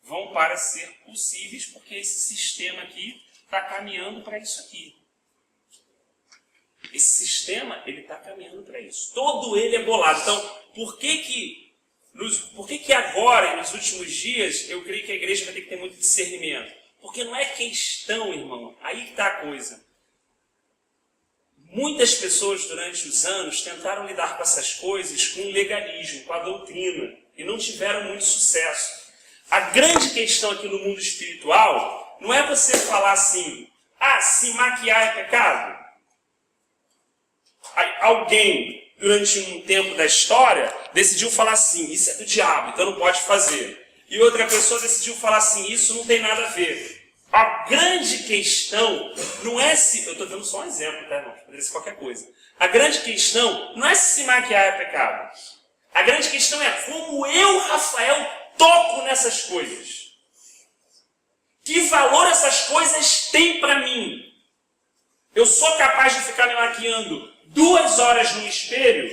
vão parecer possíveis porque esse sistema aqui está caminhando para isso aqui. Esse sistema, ele está caminhando para isso. Todo ele é bolado. Então, por que agora, nos últimos dias, eu creio que a igreja vai ter que ter muito discernimento? Porque não é questão, irmão, aí que está a coisa. Muitas pessoas, durante os anos, tentaram lidar com essas coisas com o legalismo, com a doutrina, e não tiveram muito sucesso. A grande questão aqui no mundo espiritual não é você falar assim, se maquiar é pecado. Alguém, durante um tempo da história, decidiu falar assim, isso é do diabo, então não pode fazer. E outra pessoa decidiu falar assim, isso não tem nada a ver. A grande questão não é se... Eu estou dando só um exemplo, tá, irmão? Poderia ser qualquer coisa. A grande questão não é se maquiar é pecado. A grande questão é como eu, Rafael, toco nessas coisas. Que valor essas coisas têm para mim? Eu sou capaz de ficar me maquiando 2 horas no espelho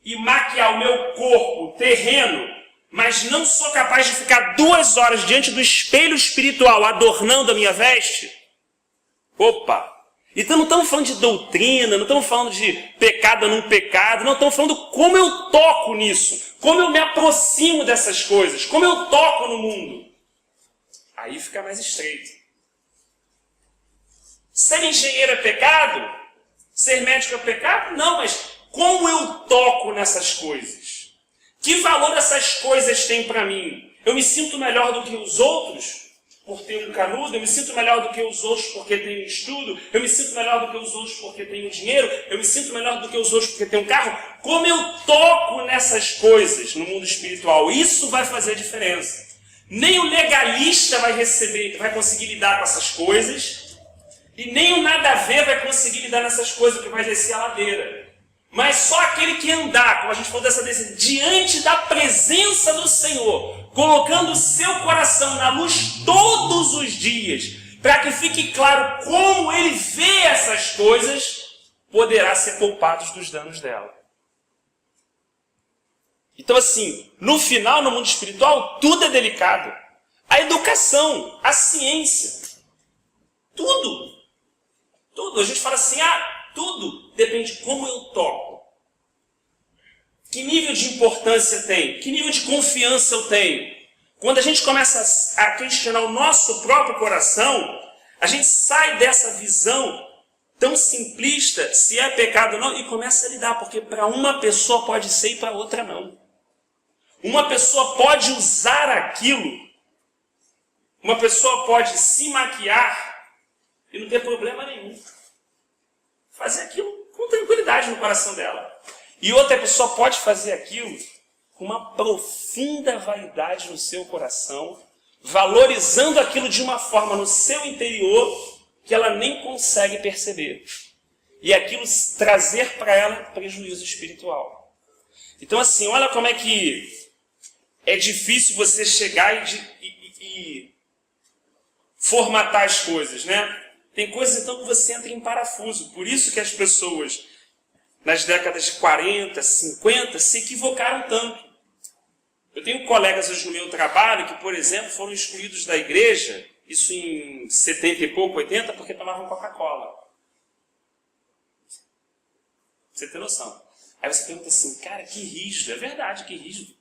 e maquiar o meu corpo terreno, mas não sou capaz de ficar 2 horas diante do espelho espiritual adornando a minha veste? Opa! Então não estamos falando de doutrina, não estamos falando de pecado ou não pecado, não estamos falando como eu toco nisso, como eu me aproximo dessas coisas, como eu toco no mundo. Aí fica mais estreito. Ser engenheiro é pecado? Ser médico é pecado? Não, mas como eu toco nessas coisas? Que valor essas coisas têm para mim? Eu me sinto melhor do que os outros por ter um canudo? Eu me sinto melhor do que os outros porque tenho estudo? Eu me sinto melhor do que os outros porque tenho dinheiro? Eu me sinto melhor do que os outros porque tenho um carro? Como eu toco nessas coisas no mundo espiritual? Isso vai fazer diferença. Nem o legalista vai conseguir lidar com essas coisas, E nem o nada a ver vai conseguir lidar nessas coisas, que vai descer a ladeira. Mas só aquele que andar, como a gente falou dessa descida, diante da presença do Senhor, colocando o seu coração na luz todos os dias, para que fique claro como ele vê essas coisas, poderá ser poupado dos danos dela. Então assim, no final, no mundo espiritual, tudo é delicado. A educação, a ciência, tudo. Tudo. A gente fala assim, tudo depende de como eu toco. Que nível de importância tem? Que nível de confiança eu tenho? Quando a gente começa a questionar o nosso próprio coração, a gente sai dessa visão tão simplista, se é pecado ou não, e começa a lidar, porque para uma pessoa pode ser e para outra não. Uma pessoa pode usar aquilo, uma pessoa pode se maquiar e não ter problema nenhum. Fazer aquilo com tranquilidade no coração dela. E outra pessoa pode fazer aquilo com uma profunda vaidade no seu coração, valorizando aquilo de uma forma no seu interior que ela nem consegue perceber. E aquilo trazer para ela prejuízo espiritual. Então assim, olha como é que é difícil você chegar e formatar as coisas, né? Tem coisas então que você entra em parafuso. Por isso que as pessoas, nas décadas de 40, 50, se equivocaram tanto. Eu tenho colegas hoje no meu trabalho que, por exemplo, foram excluídos da igreja, isso em 70 e pouco, 80, porque tomavam Coca-Cola. Você tem noção. Aí você pergunta assim, cara, que rígido. É verdade, que rígido.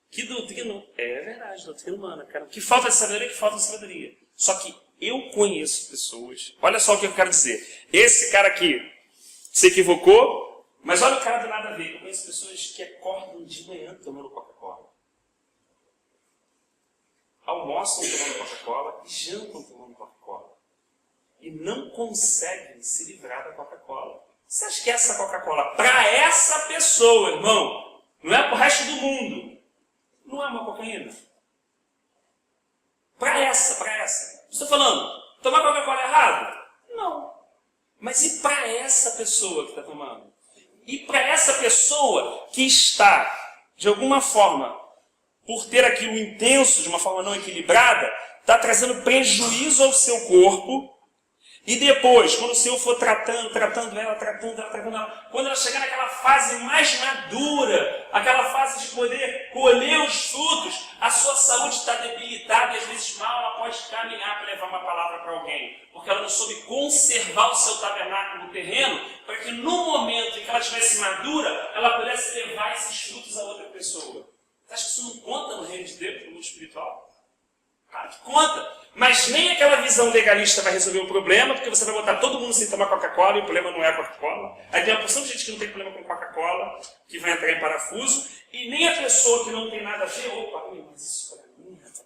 Que doutrina. É verdade, doutrina humana, cara. Que falta de sabedoria, que falta de sabedoria. Só que eu conheço pessoas, olha só o que eu quero dizer. Esse cara aqui se equivocou, mas olha o cara do nada a ver. Eu conheço pessoas que acordam de manhã tomando Coca-Cola. Almoçam tomando Coca-Cola e jantam tomando Coca-Cola. E não conseguem se livrar da Coca-Cola. Você acha que essa Coca-Cola, para essa pessoa, irmão, não é para o resto do mundo, não é uma cocaína? Para essa. Estou falando, tomar Coca-Cola é errado? Não. Mas e para essa pessoa que está tomando? E para essa pessoa que está, de alguma forma, por ter aquilo intenso, de uma forma não equilibrada, está trazendo prejuízo ao seu corpo, e depois, quando o Senhor for tratando ela, quando ela chegar naquela fase mais madura, aquela fase de poder colher os frutos, a sua saúde está debilitada e às vezes mal ela pode caminhar para levar uma palavra para alguém, porque ela não soube conservar o seu tabernáculo no terreno, para que no momento em que ela estivesse madura, ela pudesse levar esses frutos a outra pessoa. Você acha que isso não conta no reino de Deus, no mundo espiritual? Claro que conta. Mas nem aquela visão legalista vai resolver o problema, porque você vai botar todo mundo sem tomar Coca-Cola e o problema não é a Coca-Cola. Aí tem uma porção de gente que não tem problema com Coca-Cola, que vai entrar em parafuso, e nem a pessoa que não tem nada a ver, opa, mas isso para mim, rapaz.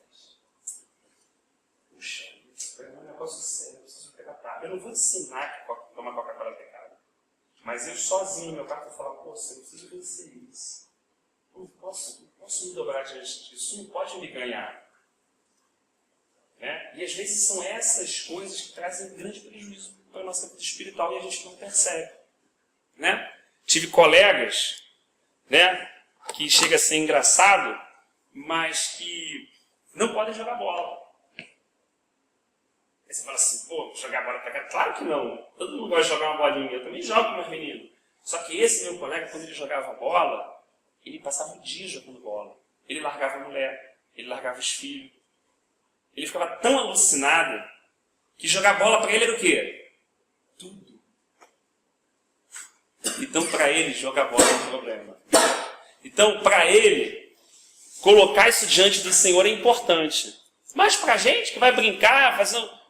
Puxa, isso para mim é um negócio sério, eu preciso tratar. Eu não vou ensinar que tomar Coca-Cola é pecado. Mas eu sozinho, no meu quarto, vou falar, poxa, eu preciso vencer isso. Eu não posso me dobrar diante disso, isso não pode me ganhar. Né? E às vezes são essas coisas que trazem grande prejuízo para a nossa vida espiritual e a gente não percebe. Né? Tive colegas, né, que chega a ser engraçado, mas que não podem jogar bola. Aí você fala assim, pô, jogar bola pra cá? Claro que não. Todo mundo gosta de jogar uma bolinha. Eu também jogo com meus meninos. Só que esse meu colega, quando ele jogava bola, ele passava o dia jogando bola. Ele largava a mulher, ele largava os filhos. Ele ficava tão alucinado que jogar bola para ele era o quê? Tudo. Então, para ele, jogar bola é um problema. Então, para ele, colocar isso diante do Senhor é importante. Mas para a gente que vai brincar,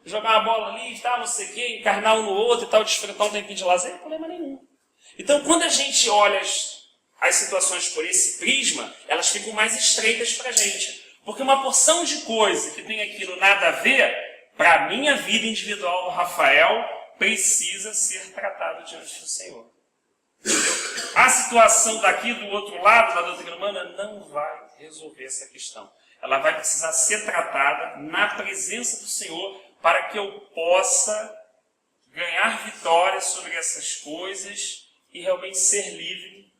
jogar uma bola ali e tal, não sei o quê, encarnar um no outro e tal, desfrutar um tempinho de lazer, não tem problema nenhum. Então, quando a gente olha as situações por esse prisma, elas ficam mais estreitas para a gente. Porque uma porção de coisa que tem aquilo nada a ver, para a minha vida individual do Rafael, precisa ser tratado diante do Senhor. A situação daqui do outro lado, da doutrina humana, não vai resolver essa questão. Ela vai precisar ser tratada na presença do Senhor para que eu possa ganhar vitória sobre essas coisas e realmente ser livre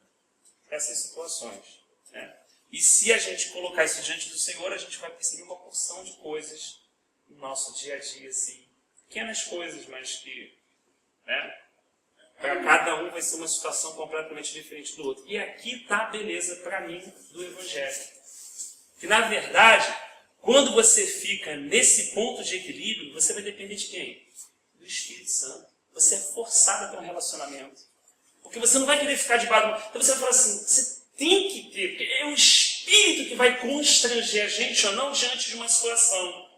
dessas situações, né? E se a gente colocar isso diante do Senhor, a gente vai perceber uma porção de coisas no nosso dia a dia, assim, pequenas coisas, mas que, né, para cada um vai ser uma situação completamente diferente do outro. E aqui está a beleza, para mim, do Evangelho. Que, na verdade, quando você fica nesse ponto de equilíbrio, você vai depender de quem? Do Espírito Santo. Você é forçado para um relacionamento. Porque você não vai querer ficar debaixo. Então você vai falar assim, você tem que ter, porque é o Espírito que vai constranger a gente ou não diante de uma situação.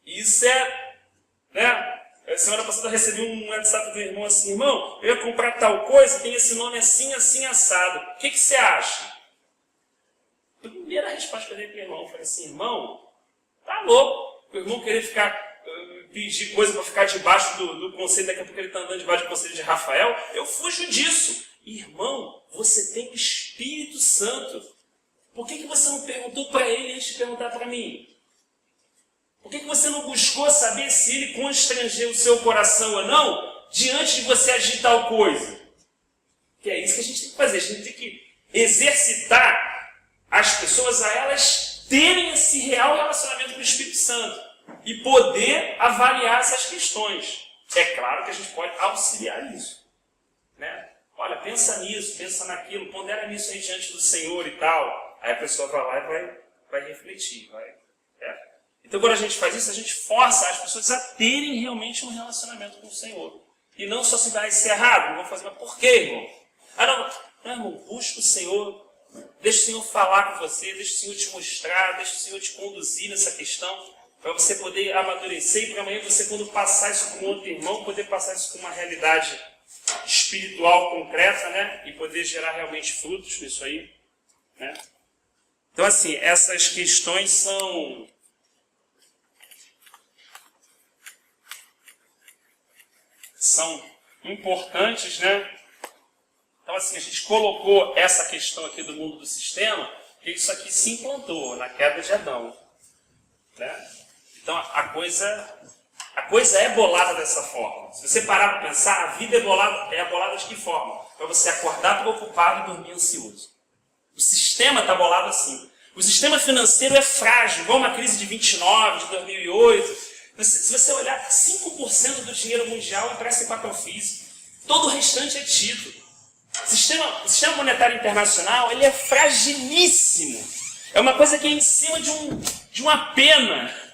E isso é, né? Semana passada eu recebi um WhatsApp do irmão assim, irmão, eu ia comprar tal coisa, tem esse nome assim, assim, assado. O que você acha? A primeira resposta que eu dei para o irmão, eu falei assim, irmão, tá louco. O irmão querer pedir coisa para ficar debaixo do conselho, daqui a pouco ele está andando debaixo do conselho de Rafael, eu fujo disso. Irmão, você tem o Espírito Santo. Por que você não perguntou para ele antes de perguntar para mim? Por que você não buscou saber se ele constrangeu o seu coração ou não, diante de você agir tal coisa? Que é isso que a gente tem que fazer. A gente tem que exercitar as pessoas a elas terem esse real relacionamento com o Espírito Santo e poder avaliar essas questões. É claro que a gente pode auxiliar isso, né? Olha, pensa nisso, pensa naquilo, pondera nisso aí diante do Senhor e tal. Aí a pessoa vai lá e vai refletir, Então, quando a gente faz isso, a gente força as pessoas a terem realmente um relacionamento com o Senhor. E não só se vai ser errado, não vão fazer, mas por quê, irmão? Não, irmão, busca o Senhor, deixa o Senhor falar com você, deixa o Senhor te mostrar, deixa o Senhor te conduzir nessa questão, para você poder amadurecer e para amanhã você, quando passar isso com outro irmão, poder passar isso com uma realidade espiritual concreta, né? E poder gerar realmente frutos nisso aí, né? Então, assim, essas questões são importantes, né? Então, assim, a gente colocou essa questão aqui do mundo do sistema, que isso aqui se implantou na queda de Adão, né? Então, a coisa é bolada dessa forma. Se você parar para pensar, a vida é bolada de que forma? Para você acordar preocupado e dormir ansioso. O sistema está bolado assim. O sistema financeiro é frágil, igual uma crise de 29, de 2008. Se você olhar, 5% do dinheiro mundial empresta em papel físico. Todo o restante é título. O sistema monetário internacional, ele é fragilíssimo. É uma coisa que é em cima de uma pena.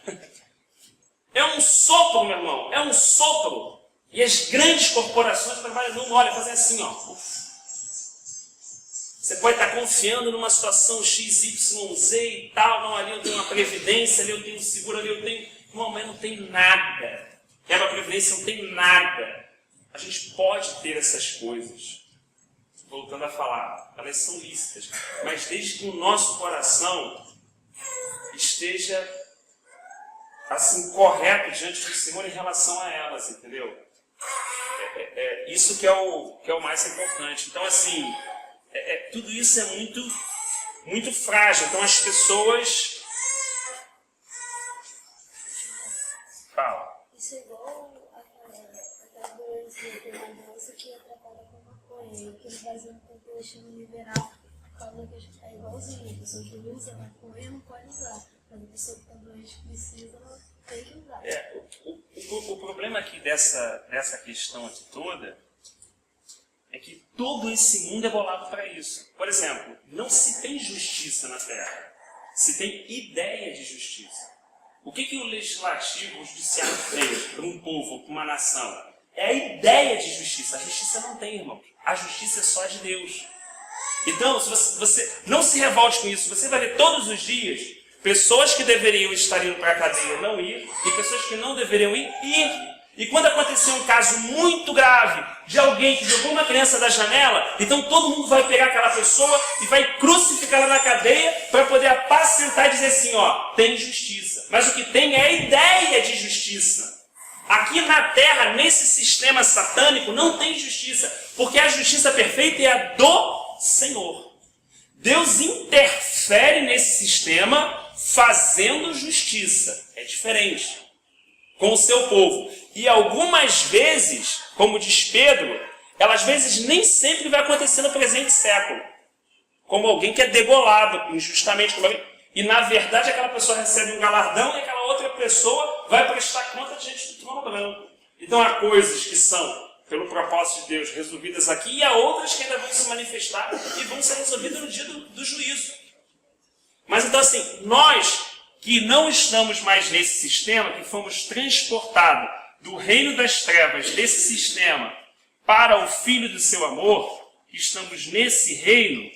É um sopro, meu irmão. É um sopro. E as grandes corporações trabalham não olha, fazem assim, ó. Você pode estar confiando numa situação XYZ e tal. Não, ali eu tenho uma previdência, ali eu tenho um seguro, ali eu tenho... Não, mas não tem nada. Quebra a previdência, não tem nada. A gente pode ter essas coisas. Voltando a falar, elas são lícitas. Mas desde que o nosso coração esteja assim, correto diante do Senhor em relação a elas, entendeu? Isso que é o mais importante. Então, assim, tudo isso é muito, muito frágil. Então, as pessoas... Fala. Isso é igual aquela doença, tem uma doença que atrapalha com maconha, que no Brasil não tem deixando liberar, fala que é igualzinho, a pessoa que usa maconha não pode usar, mas a pessoa que está doente precisa, ela tem que usar. O problema aqui dessa questão aqui toda é que todo esse mundo é bolado para isso. Por exemplo, não se tem justiça na Terra, se tem ideia de justiça. O que o legislativo, o judiciário fez para um povo, para uma nação? É a ideia de justiça. A justiça não tem, irmão. A justiça é só de Deus. Então, se você não se revolte com isso, você vai ver todos os dias pessoas que deveriam estar indo para a cadeia não ir, e pessoas que não deveriam ir. E quando acontecer um caso muito grave de alguém que jogou uma criança da janela, então todo mundo vai pegar aquela pessoa e vai crucificá-la na cadeia para poder apacentar e dizer assim, ó, tem justiça. Mas o que tem é a ideia de justiça. Aqui na Terra, nesse sistema satânico, não tem justiça, porque a justiça perfeita é a do Senhor. Deus interfere nesse sistema fazendo justiça. É diferente. com o seu povo. E algumas vezes, como diz Pedro, ela às vezes nem sempre vai acontecer no presente século. Como alguém que é degolado injustamente. E na verdade aquela pessoa recebe um galardão e aquela outra pessoa vai prestar conta diante do trono branco. Então há coisas que são, pelo propósito de Deus, resolvidas aqui, e há outras que ainda vão se manifestar e vão ser resolvidas no dia do juízo. Mas então assim, nós que não estamos mais nesse sistema, que fomos transportados do reino das trevas, desse sistema, para o Filho do seu amor, que estamos nesse reino,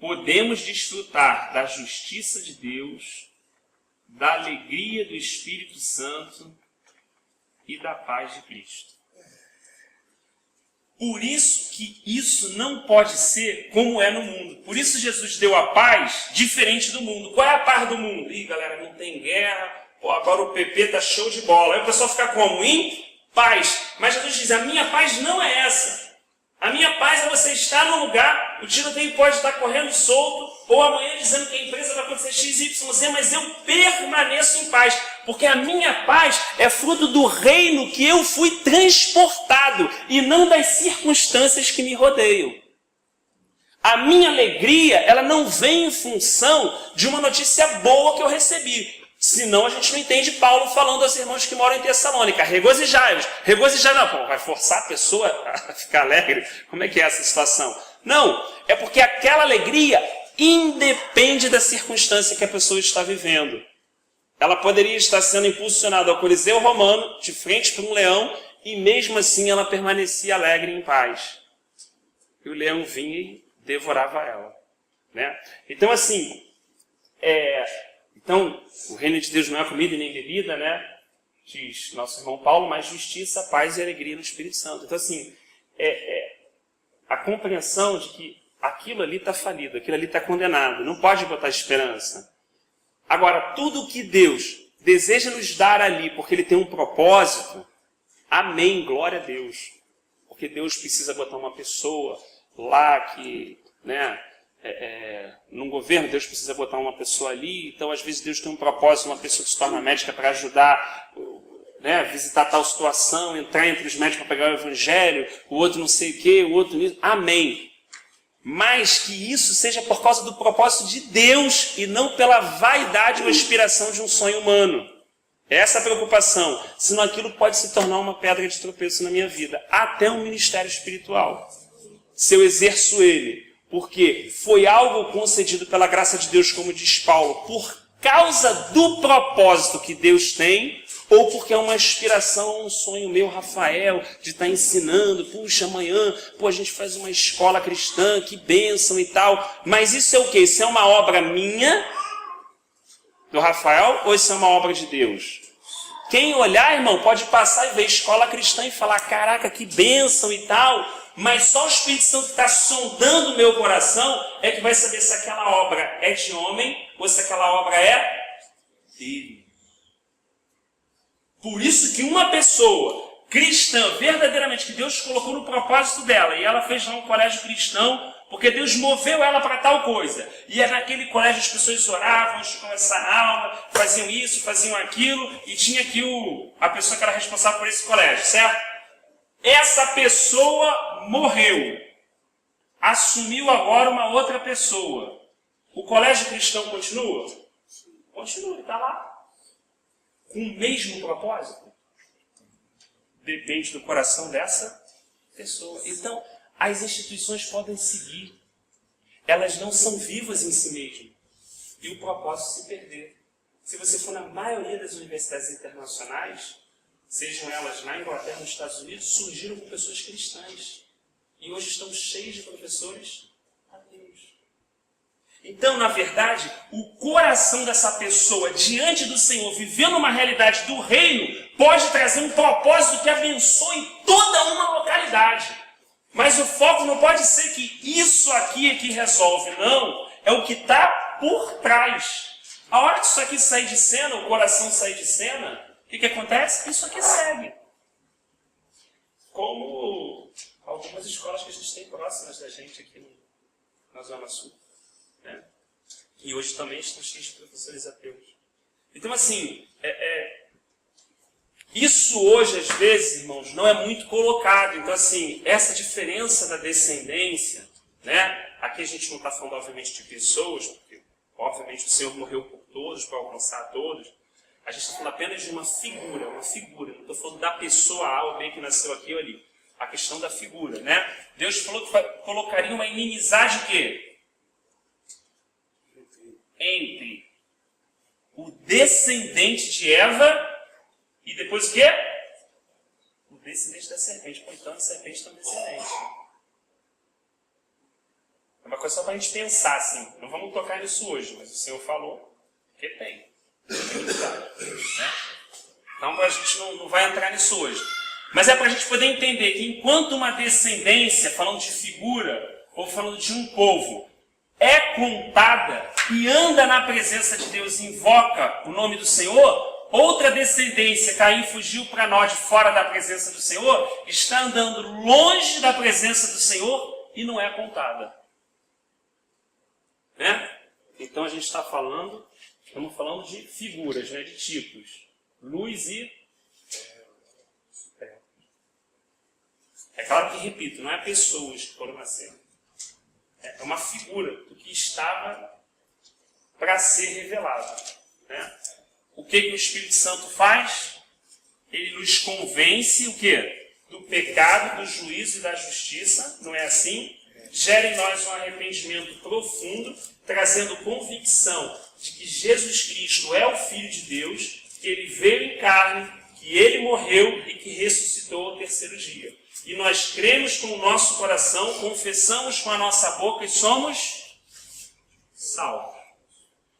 podemos desfrutar da justiça de Deus, da alegria do Espírito Santo e da paz de Cristo. Por isso que isso não pode ser como é no mundo. Por isso Jesus deu a paz diferente do mundo. Qual é a paz do mundo? Ih, galera, não tem guerra. Pô, agora o PP tá show de bola. Aí o pessoal fica como? Em paz. Mas Jesus diz, a minha paz não é essa. A minha paz é você estar num lugar, o tiroteio pode estar correndo solto, ou amanhã dizendo que a empresa vai acontecer XYZ, mas eu permaneço em paz. Porque a minha paz é fruto do reino que eu fui transportado e não das circunstâncias que me rodeiam. A minha alegria, ela não vem em função de uma notícia boa que eu recebi. Senão a gente não entende Paulo falando aos irmãos que moram em Tessalônica. Regozijai-vos. Regozijai não, pô, vai forçar a pessoa a ficar alegre? Como é que é essa situação? Não, é porque aquela alegria independe da circunstância que a pessoa está vivendo. Ela poderia estar sendo impulsionada ao Coliseu Romano, de frente para um leão, e mesmo assim ela permanecia alegre e em paz. E o leão vinha e devorava ela. Né? Então, assim, então, o reino de Deus não é comida e nem bebida, né? Diz nosso irmão Paulo, mas justiça, paz e alegria no Espírito Santo. Então, assim, a compreensão de que aquilo ali está falido, aquilo ali está condenado, não pode botar esperança. Agora, tudo o que Deus deseja nos dar ali, porque Ele tem um propósito, amém, glória a Deus. Porque Deus precisa botar uma pessoa lá que, né, num governo, Deus precisa botar uma pessoa ali, então às vezes Deus tem um propósito, uma pessoa que se torna médica para ajudar, né, visitar tal situação, entrar entre os médicos para pegar o evangelho, o outro não sei o que, o outro nisso, amém. Mas que isso seja por causa do propósito de Deus e não pela vaidade ou aspiração de um sonho humano. Essa é a preocupação, senão aquilo pode se tornar uma pedra de tropeço na minha vida, até um ministério espiritual. Se eu exerço ele, porque foi algo concedido pela graça de Deus, como diz Paulo, por causa do propósito que Deus tem, ou porque é uma aspiração, um sonho meu, Rafael, de estar ensinando, puxa, amanhã, a gente faz uma escola cristã, que bênção e tal. Mas isso é o quê? Isso é uma obra minha, do Rafael, ou isso é uma obra de Deus? Quem olhar, irmão, pode passar e ver escola cristã e falar, caraca, que bênção e tal, mas só o Espírito Santo que está sondando o meu coração é que vai saber se aquela obra é de homem ou se aquela obra é dele. Por isso que uma pessoa cristã, verdadeiramente, que Deus colocou no propósito dela, e ela fez lá um colégio cristão, porque Deus moveu ela para tal coisa. E naquele colégio as pessoas oravam, antes de começar a aula, faziam isso, faziam aquilo, e tinha aqui a pessoa que era responsável por esse colégio, certo? Essa pessoa morreu. Assumiu agora uma outra pessoa. O colégio cristão continua? Continua, está lá. Com o mesmo propósito? Depende do coração dessa pessoa. Então, as instituições podem seguir. Elas não são vivas em si mesmas. E o propósito se perder. Se você for na maioria das universidades internacionais, sejam elas na Inglaterra, nos Estados Unidos, surgiram com pessoas cristãs. E hoje estão cheios de professores ateus. Então, na verdade, o coração dessa pessoa, diante do Senhor, vivendo uma realidade do reino, pode trazer um propósito que abençoe toda uma localidade. Mas o foco não pode ser que isso aqui é que resolve, não. É o que está por trás. A hora que isso aqui sair de cena, o coração sair de cena, o que acontece? Isso aqui segue. Como algumas escolas que a gente tem próximas da gente aqui na Zona Sul. Né? E hoje também estão cheios de professores ateus. Então, assim, Isso hoje, às vezes, irmãos, não é muito colocado. Então, assim, essa diferença da descendência, né? Aqui a gente não está falando, obviamente, de pessoas, porque, obviamente, o Senhor morreu por todos, para alcançar todos. A gente está falando apenas de uma figura. Não estou falando da pessoa A ou B que nasceu aqui ou ali. A questão da figura, né? Deus falou que colocaria uma inimizade o quê? Entre o descendente de Eva e depois o quê? O descendente da serpente. Pô, então a serpente tem um descendente. É uma coisa só para a gente pensar, assim. Não vamos tocar nisso hoje, mas o Senhor falou que tem. Né? Então a gente não vai entrar nisso hoje. Mas é para a gente poder entender que enquanto uma descendência, falando de figura, ou falando de um povo, é contada e anda na presença de Deus, invoca o nome do Senhor, outra descendência, Caim fugiu para nós de fora da presença do Senhor, está andando longe da presença do Senhor e não é contada. Né? Então a gente está falando, estamos falando de figuras, né, de tipos. Luz e... É claro que, repito, não é pessoas que foram nascer. É uma figura do que estava para ser revelado. Né? O que o Espírito Santo faz? Ele nos convence o quê? Do pecado, do juízo e da justiça, não é assim? Gera em nós um arrependimento profundo, trazendo convicção de que Jesus Cristo é o Filho de Deus, que Ele veio em carne, que Ele morreu e que ressuscitou ao terceiro dia. E nós cremos com o nosso coração, confessamos com a nossa boca e somos salvos.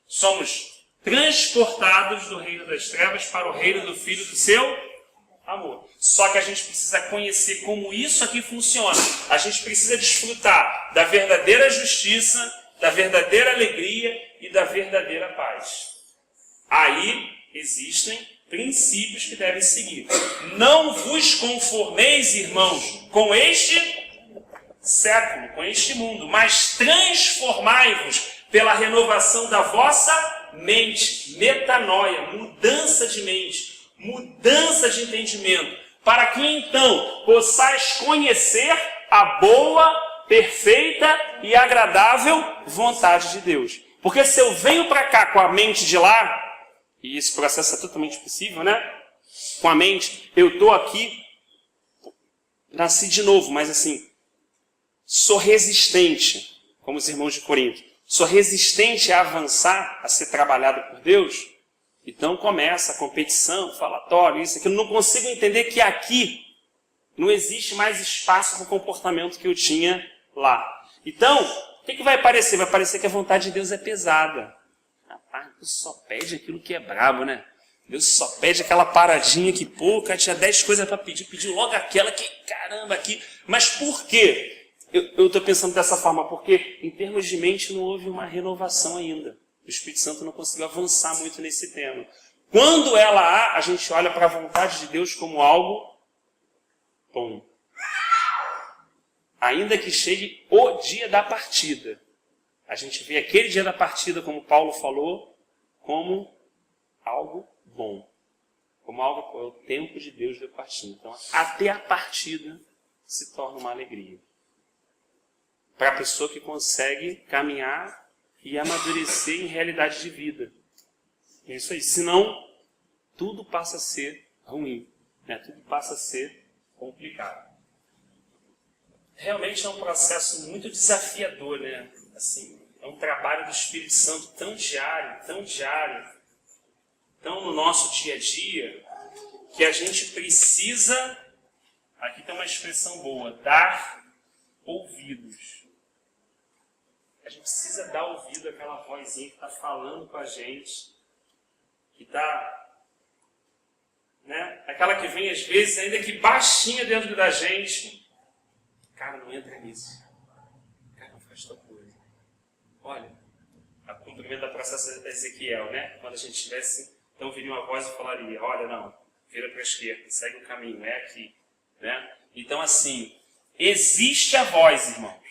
Somos transportados do reino das trevas para o reino do Filho do seu amor. Só que a gente precisa conhecer como isso aqui funciona. A gente precisa desfrutar da verdadeira justiça, da verdadeira alegria e da verdadeira paz. Aí existem princípios que devem seguir. Não vos conformeis, irmãos, com este século, com este mundo, mas transformai-vos pela renovação da vossa mente, metanoia, mudança de mente, mudança de entendimento, para que então possais conhecer a boa, perfeita e agradável vontade de Deus. Porque se eu venho para cá com a mente de lá, e esse processo é totalmente possível, né? Com a mente, eu estou aqui, nasci de novo, mas assim, sou resistente, como os irmãos de Corinto. Sou resistente a avançar, a ser trabalhado por Deus. Então começa a competição, falatório, isso, aquilo. Não consigo entender que aqui não existe mais espaço para o comportamento que eu tinha lá. Então, o que vai parecer? Vai parecer que a vontade de Deus é pesada. Rapaz, Deus só pede aquilo que é brabo, né? Deus só pede aquela paradinha que, pô, cara, tinha 10 coisas para pedir, pediu logo aquela que, caramba, aqui. Mas por quê? Eu estou pensando dessa forma, porque em termos de mente não houve uma renovação ainda. O Espírito Santo não conseguiu avançar muito nesse tema. Quando ela há, a gente olha para a vontade de Deus como algo bom. Ainda que chegue o dia da partida. A gente vê aquele dia da partida, como Paulo falou, como algo bom. Como algo, é o tempo de Deus de partir. Então, até a partida se torna uma alegria. Para a pessoa que consegue caminhar e amadurecer em realidade de vida. É isso aí. Senão, tudo passa a ser ruim. Né? Tudo passa a ser complicado. Realmente é um processo muito desafiador, né? Assim, é um trabalho do Espírito Santo tão diário, tão no nosso dia a dia, que a gente precisa, aqui tem uma expressão boa, dar ouvidos. A gente precisa dar ouvido àquela vozinha que está falando com a gente, que está, né? Aquela que vem às vezes, ainda que baixinha dentro da gente. Cara, não entra nisso. Cara, não faz tal coisa. Olha, a cumprimento da processo de Ezequiel, né? Quando a gente estivesse, então viria uma voz e falaria, olha, não, vira para a esquerda, segue o caminho, é aqui. Né? Então, assim, existe a voz, irmãos.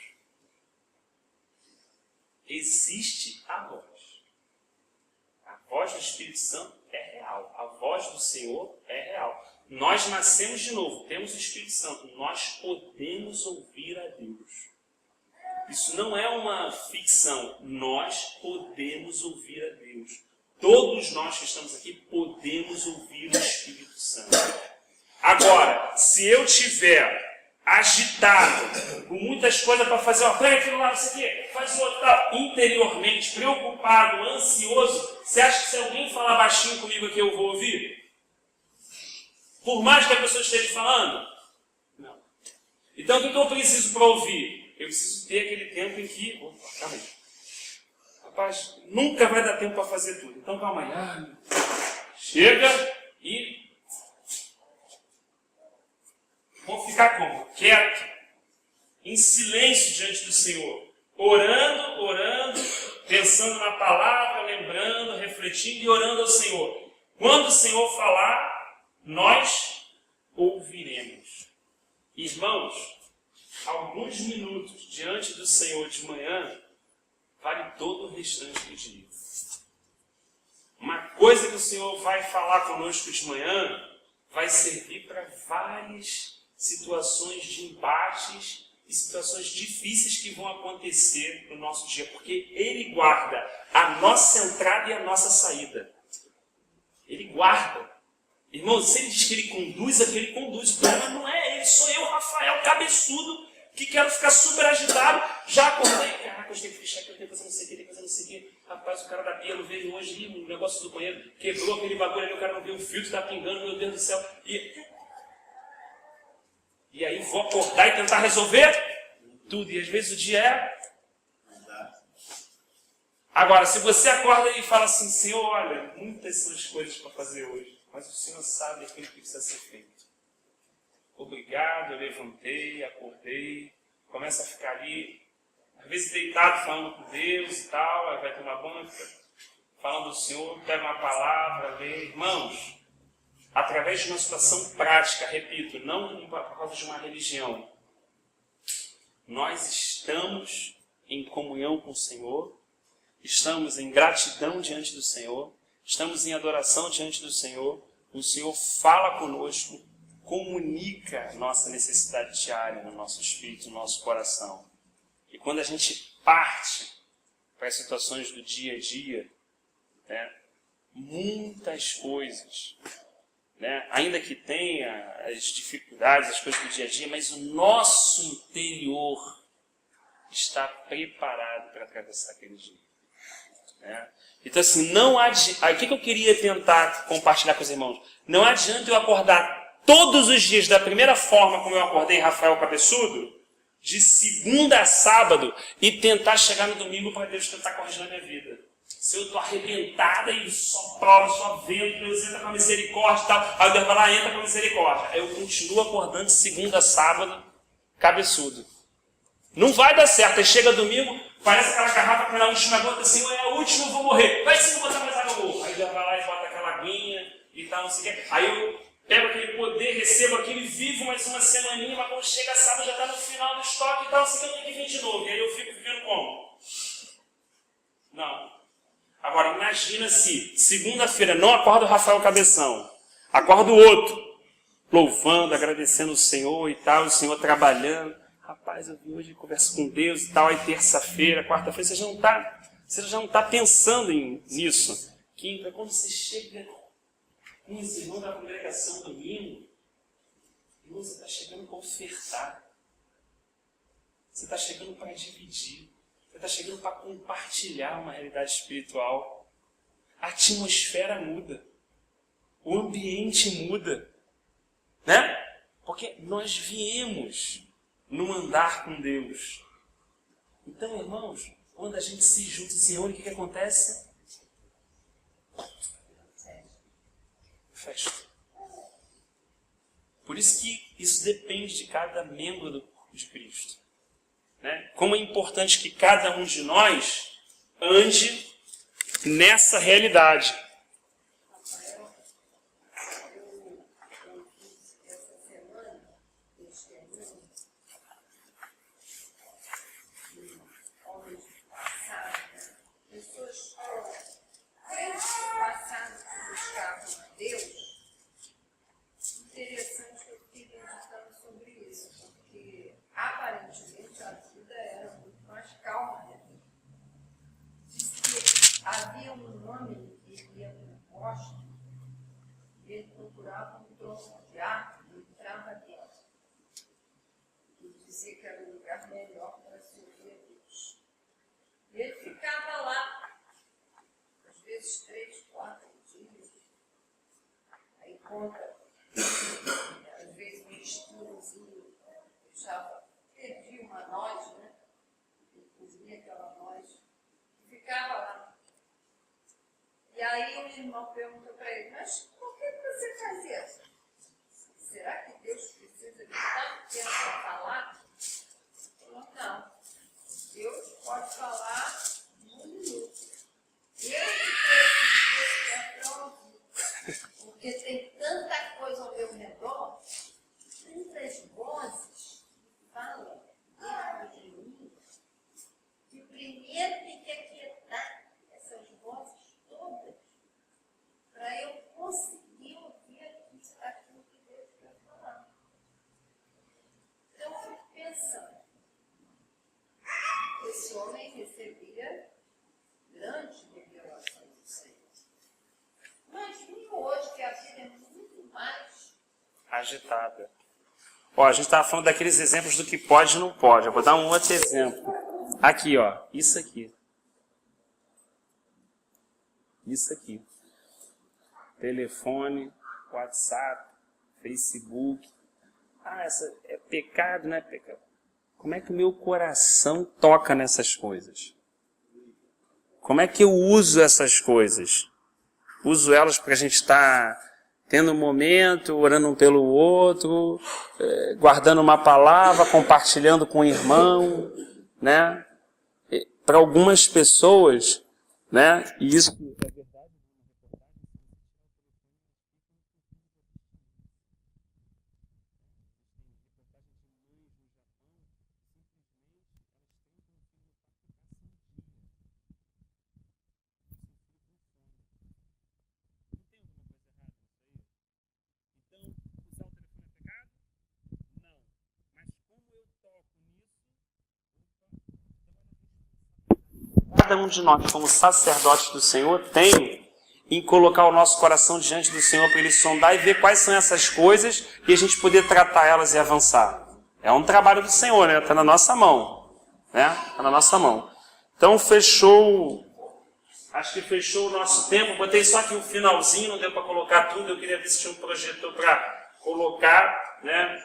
Existe a voz. A voz do Espírito Santo é real. A voz do Senhor é real. nós nascemos de novo, temos o Espírito Santo, nós podemos ouvir a Deus. Isso não é uma ficção, nós podemos ouvir a Deus. Todos nós que estamos aqui podemos ouvir o Espírito Santo. Agora, se eu tiver agitado, com muitas coisas para fazer, pega aquilo lá, não sei o quê, faz o outro, tal, interiormente, preocupado, ansioso, você acha que se alguém falar baixinho comigo aqui eu vou ouvir? Por mais que a pessoa esteja falando? Não. Então o que eu preciso para ouvir? Eu preciso ter aquele tempo em que... Opa, calma aí. Rapaz, nunca vai dar tempo para fazer tudo. Então calma aí. Chega e... Vou ficar como? Quieto. Em silêncio diante do Senhor. Orando, pensando na palavra, lembrando, refletindo e orando ao Senhor. Quando o Senhor falar, nós ouviremos. Irmãos, alguns minutos diante do Senhor de manhã vale todo o restante do dia. Uma coisa que o Senhor vai falar conosco de manhã vai servir para várias situações de embates e situações difíceis que vão acontecer no nosso dia, porque Ele guarda a nossa entrada e a nossa saída. Ele guarda. Irmãos, se Ele diz que Ele conduz, é que Ele conduz. O problema não é Ele, sou eu, Rafael, cabeçudo, que quero ficar super agitado. Já acordei, caraca, hoje tem que fechar aqui, eu tenho que fazer não sei o que, tem que fazer não sei o que. Rapaz, o cara da pia não veio hoje, o negócio do banheiro quebrou aquele bagulho ali, o cara não viu o filtro, está pingando, meu Deus do céu. E aí vou acordar e tentar resolver tudo. E às vezes o dia é... Agora, se você acorda e fala assim, Senhor, olha, muitas são as coisas para fazer hoje, mas o Senhor sabe aquilo que precisa ser feito. Obrigado, eu levantei, acordei, começa a ficar ali, às vezes deitado falando com Deus e tal, aí vai tomar banho, falando do Senhor, pega uma palavra, lê. Irmãos, através de uma situação prática, repito, não por causa de uma religião, nós estamos em comunhão com o Senhor, estamos em gratidão diante do Senhor, estamos em adoração diante do Senhor, o Senhor fala conosco, comunica a nossa necessidade diária no nosso espírito, no nosso coração. E quando a gente parte para as situações do dia a dia, né, muitas coisas, né, ainda que tenha as dificuldades, as coisas do dia a dia, mas o nosso interior está preparado para atravessar aquele dia. Né? Então assim, não adianta... O que eu queria tentar compartilhar com os irmãos? Não adianta eu acordar todos os dias da primeira forma como eu acordei, Rafael Cabeçudo, de segunda a sábado, e tentar chegar no domingo para Deus tentar corrigir a minha vida. Se eu estou arrebentada e só prova, só vento, Deus entra com a misericórdia e tal, aí Deus vai lá, entra com a misericórdia. Aí eu continuo acordando de segunda a sábado, cabeçudo. Não vai dar certo. Aí chega domingo, parece aquela garrafa com a última gota, assim, é a última, eu vou morrer. Vai sim, botar mais água, eu morro. Aí Deus vai lá e bota aquela aguinha e tal, não sei o que. Aí eu pego aquele poder, recebo aquilo e vivo mais uma semaninha, mas quando chega sábado já está no final do estoque e tal, assim que eu tenho que vir de novo. E aí eu fico vivendo como? Não. Agora, imagina se segunda-feira não acorda o Rafael Cabeção, acorda o outro, louvando, agradecendo o Senhor e tal, o Senhor trabalhando. Rapaz, eu vim hoje converso com Deus e tal, aí terça-feira, quarta-feira, você já não está pensando nisso. Quinta, quando você chega com esse irmão da congregação domingo, você está chegando para ofertar, você está chegando para dividir, você está chegando para compartilhar uma realidade espiritual. A atmosfera muda, o ambiente muda, né? Porque nós viemos num andar com Deus. Então, irmãos, quando a gente se junta e se reúne, o que acontece? Festa. Por isso que isso depende de cada membro do corpo de Cristo. Né? Como é importante que cada um de nós ande nessa realidade. dizia que era o lugar melhor para se ouvir a Deus. E ele ficava lá, às vezes 3, 4 dias. Aí conta, às vezes um estudozinho, deixava, perdia uma noz, né? Ele cozinha aquela noz, e ficava lá. E aí o irmão pergunta para ele, mas por que você faz isso? Será que Deus precisa de tanto tempo para falar? Ele falou, não. Deus pode falar em 1 minuto. Eu que tenho para ouvir. Porque tem tanta coisa ao meu redor, tantas vozes que falam dentro de mim, que primeiro tem que aquietar essas vozes todas para eu conseguir ouvir aquilo que Deus quer falar. Então eu fico pensando, esse homem recebia grandes revelações do Senhor. Imagine hoje que a vida é muito mais agitada. Ó, a gente estava falando daqueles exemplos do que pode e não pode. Eu vou dar um outro exemplo. Aqui, ó. Isso aqui. Isso aqui. Telefone, WhatsApp, Facebook. Ah, essa é pecado, não é pecado? Como é que o meu coração toca nessas coisas? Como é que eu uso essas coisas? Uso elas para a gente estar tendo um momento, orando um pelo outro, guardando uma palavra, compartilhando com o irmão, né? Para algumas pessoas, né? E isso é verdade. Cada um de nós, como sacerdotes do Senhor, tem em colocar o nosso coração diante do Senhor para Ele sondar e ver quais são essas coisas e a gente poder tratar elas e avançar. É um trabalho do Senhor, né? Está na nossa mão. Né? Está na nossa mão. Então fechou, acho que fechou o nosso tempo. Botei só aqui um finalzinho, não deu para colocar tudo. Eu queria ver se tinha um projetor para colocar, né?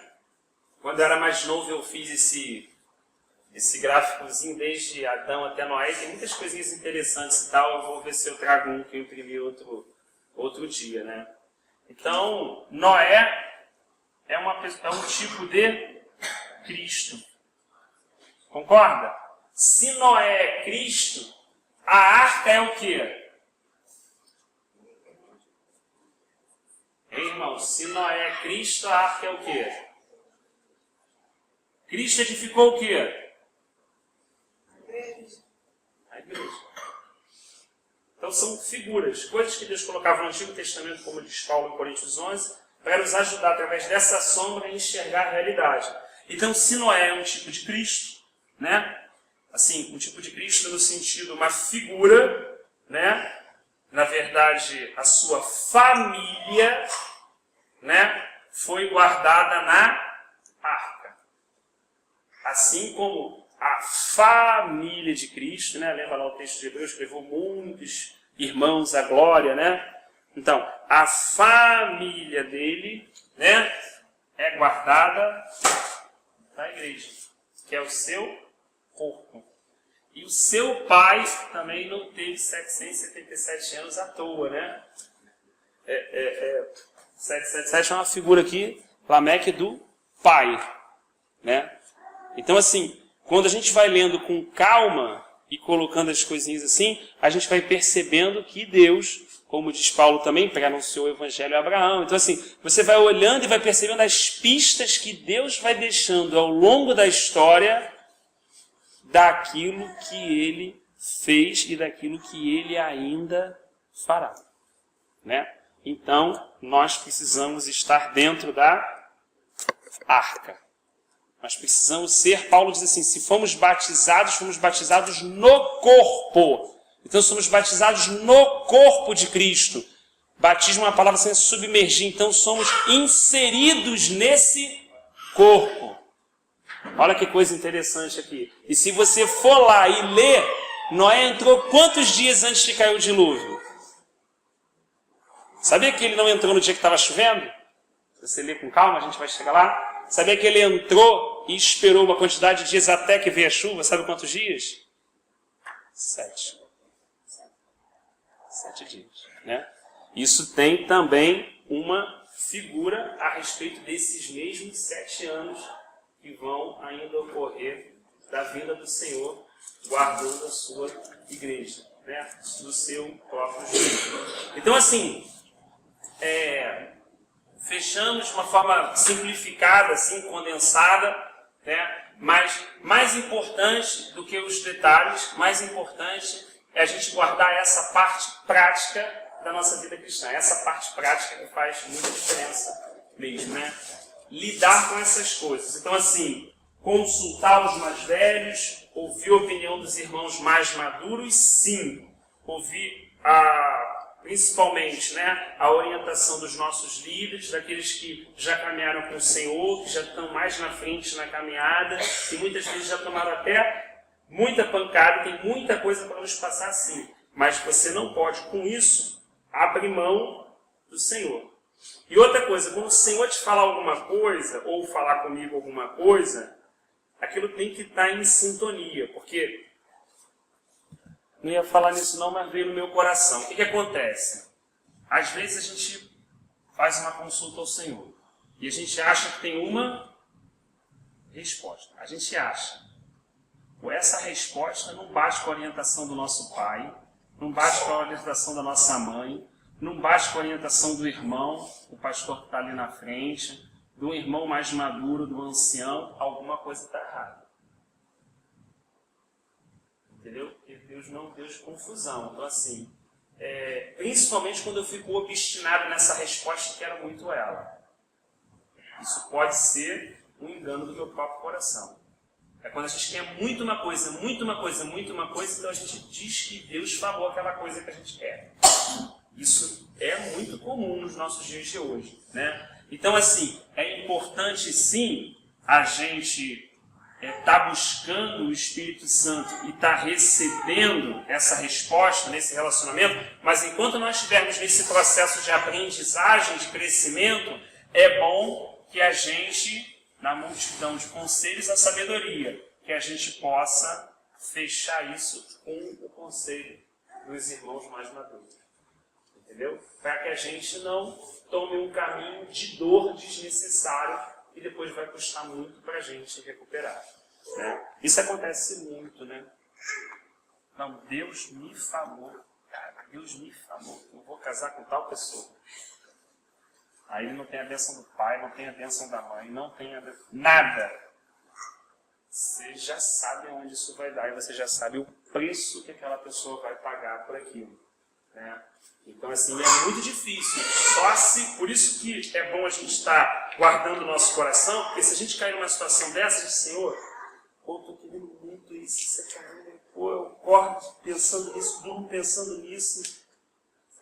Quando eu era mais novo eu fiz esse gráficozinho desde Adão até Noé, tem muitas coisinhas interessantes e tal, eu vou ver se eu trago um que eu imprimi outro dia, né? Então, Noé é um tipo de Cristo. Concorda? Se Noé é Cristo, a arca é o quê? Ei, irmão, se Noé é Cristo, a arca é o quê? Cristo edificou o quê? A igreja. Então são figuras, coisas que Deus colocava no Antigo Testamento, como diz Paulo em Coríntios 11, para nos ajudar através dessa sombra a enxergar a realidade. Então se Noé é um tipo de Cristo, né? Assim, um tipo de Cristo no sentido, uma figura, né? Na verdade, a sua família, né? Foi guardada na arca. Assim como a família de Cristo, né? Lembra lá o texto de Hebreus, que levou muitos irmãos à glória, né? Então, a família dele, né? É guardada na igreja, que é o seu corpo. E o seu pai também não teve 777 anos à toa, né? 777 é uma figura aqui, Lameque, do pai, né? Então, assim, quando a gente vai lendo com calma e colocando as coisinhas assim, a gente vai percebendo que Deus, como diz Paulo também, preanunciou o Evangelho a Abraão. Então, assim, você vai olhando e vai percebendo as pistas que Deus vai deixando ao longo da história daquilo que Ele fez e daquilo que Ele ainda fará, né? Então, nós precisamos estar dentro da arca. Nós precisamos ser, Paulo diz assim, se fomos batizados no corpo. Então somos batizados no corpo de Cristo. Batismo é uma palavra sem submergir, então somos inseridos nesse corpo. Olha que coisa interessante aqui. E se você for lá e ler, Noé entrou quantos dias antes de cair o dilúvio? Sabia que ele não entrou no dia que estava chovendo? Se você ler com calma, a gente vai chegar lá. Sabia que ele entrou e esperou uma quantidade de dias até que veio a chuva? Sabe quantos dias? 7. 7 dias, né? Isso tem também uma figura a respeito desses mesmos 7 anos que vão ainda ocorrer da vinda do Senhor, guardando a sua igreja, né? Do seu próprio jeito. Então, assim, fechamos de uma forma simplificada, assim, condensada, né? Mas mais importante do que os detalhes, mais importante é a gente guardar essa parte prática da nossa vida cristã. Essa parte prática que faz muita diferença mesmo, né? Lidar com essas coisas. Então, assim, consultar os mais velhos, ouvir a opinião dos irmãos mais maduros, sim. Ouvir principalmente, né, a orientação dos nossos líderes, daqueles que já caminharam com o Senhor, que já estão mais na frente na caminhada, que muitas vezes já tomaram até muita pancada, tem muita coisa para nos passar, sim. Mas você não pode, com isso, abrir mão do Senhor. E outra coisa, quando o Senhor te falar alguma coisa, ou falar comigo alguma coisa, aquilo tem que estar em sintonia, porque não ia falar nisso não, mas veio no meu coração. O que acontece? Às vezes a gente faz uma consulta ao Senhor e a gente acha que tem uma resposta. A gente acha. Essa resposta não bate com a orientação do nosso pai, não bate com a orientação da nossa mãe, não bate com a orientação do irmão, o pastor que está ali na frente, do irmão mais maduro, do ancião. Alguma coisa está errada. Entendeu? Porque Deus não deu de confusão. Então, assim, principalmente quando eu fico obstinado nessa resposta, quero muito ela. Isso pode ser um engano do meu próprio coração. É quando a gente quer muito uma coisa, então a gente diz que Deus falou aquela coisa que a gente quer. Isso é muito comum nos nossos dias de hoje, né? Então, assim, é importante, sim, a gente está buscando o Espírito Santo e está recebendo essa resposta nesse relacionamento, mas enquanto nós estivermos nesse processo de aprendizagem, de crescimento, é bom que a gente, na multidão de conselhos, a sabedoria, que a gente possa fechar isso com o conselho dos irmãos mais maduros. Entendeu? Para que a gente não tome um caminho de dor desnecessário e depois vai custar muito para a gente recuperar. Né? Isso acontece muito, né? Não, Deus me falou, cara, Deus me falou que eu vou casar com tal pessoa. Aí ele não tem a bênção do pai, não tem a bênção da mãe, não tem nada. Você já sabe onde isso vai dar e você já sabe o preço que aquela pessoa vai pagar por aquilo. Né? Então, assim, é muito difícil. Por isso que é bom a gente estar guardando o nosso coração, porque se a gente cair numa situação dessa, diz, Senhor, pô, estou querendo muito isso, caramba, pô, eu acordo pensando nisso, durmo pensando nisso.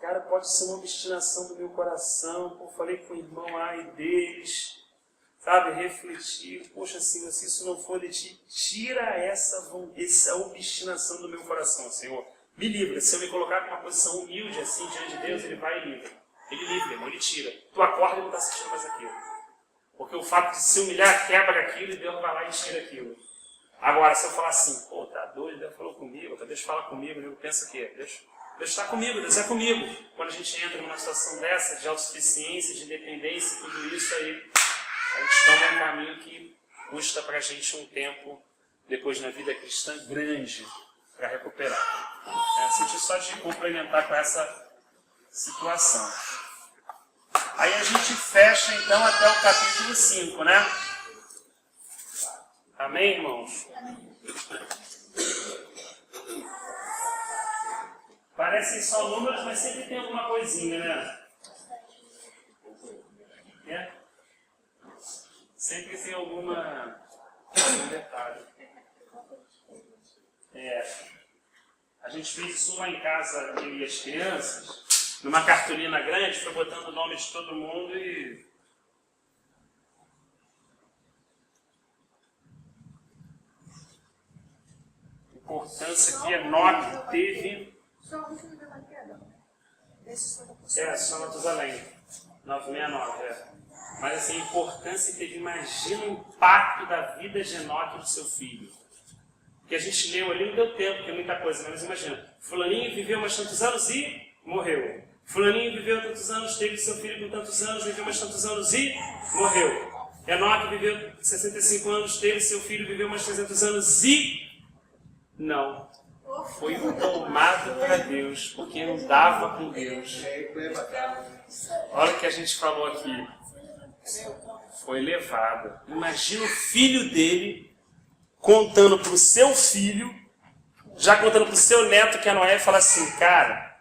Cara, pode ser uma obstinação do meu coração, pô, falei com o irmão e deles, sabe, refletir, poxa, Senhor, se isso não for de ti, tira essa obstinação do meu coração, Senhor. Me livra. Se eu me colocar numa posição humilde assim diante de Deus, Ele vai e livra. Ele livra, irmão, Ele tira. Tu acorda e não está assistindo mais aquilo. Porque o fato de se humilhar quebra aquilo e Deus vai lá e tira aquilo. Agora, se eu falar assim, pô, tá doido, Deus falou comigo, Deus fala comigo, Deus pensa que Deus está comigo, Deus é comigo. Quando a gente entra numa situação dessa, de autossuficiência, de independência, tudo isso aí, a gente toma um caminho que custa pra gente um tempo, depois na vida cristã, grande, para recuperar. Senti só de complementar com essa situação. Aí a gente fecha então até o capítulo 5, né? Amém, irmãos? Parecem só números, mas sempre tem alguma coisinha, né? Sempre tem algum detalhe. A gente fez isso lá em casa, eu e as crianças, numa cartolina grande, foi botando o nome de todo mundo e importância que Enoque teve. Só o último da queda, né? Desses foi da Só Matusalém. 969, Mas assim, a importância que teve, imagina o impacto da vida de Enoque no seu filho. Porque a gente leu ali, não deu tempo, porque é muita coisa, mas imagina, fulaninho viveu mais tantos anos e morreu. Fulaninho viveu tantos anos, teve seu filho com tantos anos, viveu mais tantos anos e morreu. Enoque viveu 65 anos, teve seu filho, viveu mais 300 anos e... não. Foi tomado para Deus, porque andava com Deus. Olha o que a gente falou aqui. Foi levado. Imagina o filho dele contando para o seu filho, já contando para o seu neto, que é Noé, e fala assim, cara,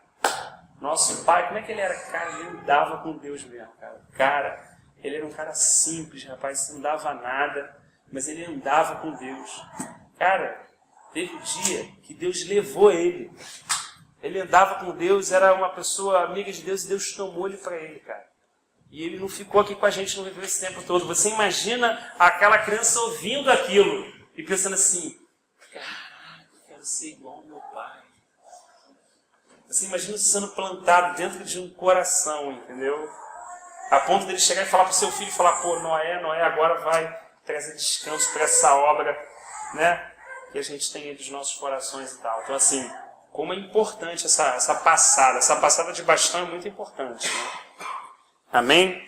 nosso pai, como é que ele era? Cara, ele andava com Deus mesmo, cara. Ele era um cara simples, rapaz, não dava nada, mas ele andava com Deus. Cara, teve um dia que Deus levou ele. Ele andava com Deus, era uma pessoa amiga de Deus, e Deus tomou ele para ele, cara. E ele não ficou aqui com a gente, não viveu esse tempo todo. Você imagina aquela criança ouvindo aquilo e pensando assim, cara, eu quero ser igual ao meu pai. Você imagina isso sendo plantado dentro de um coração, entendeu? A ponto dele chegar e falar para o seu filho, falar, pô, Noé agora vai trazer descanso para essa obra, né? Que a gente tem aí dos nossos corações e tal. Então, assim, como é importante essa passada. Essa passada de bastão é muito importante, né? Amém?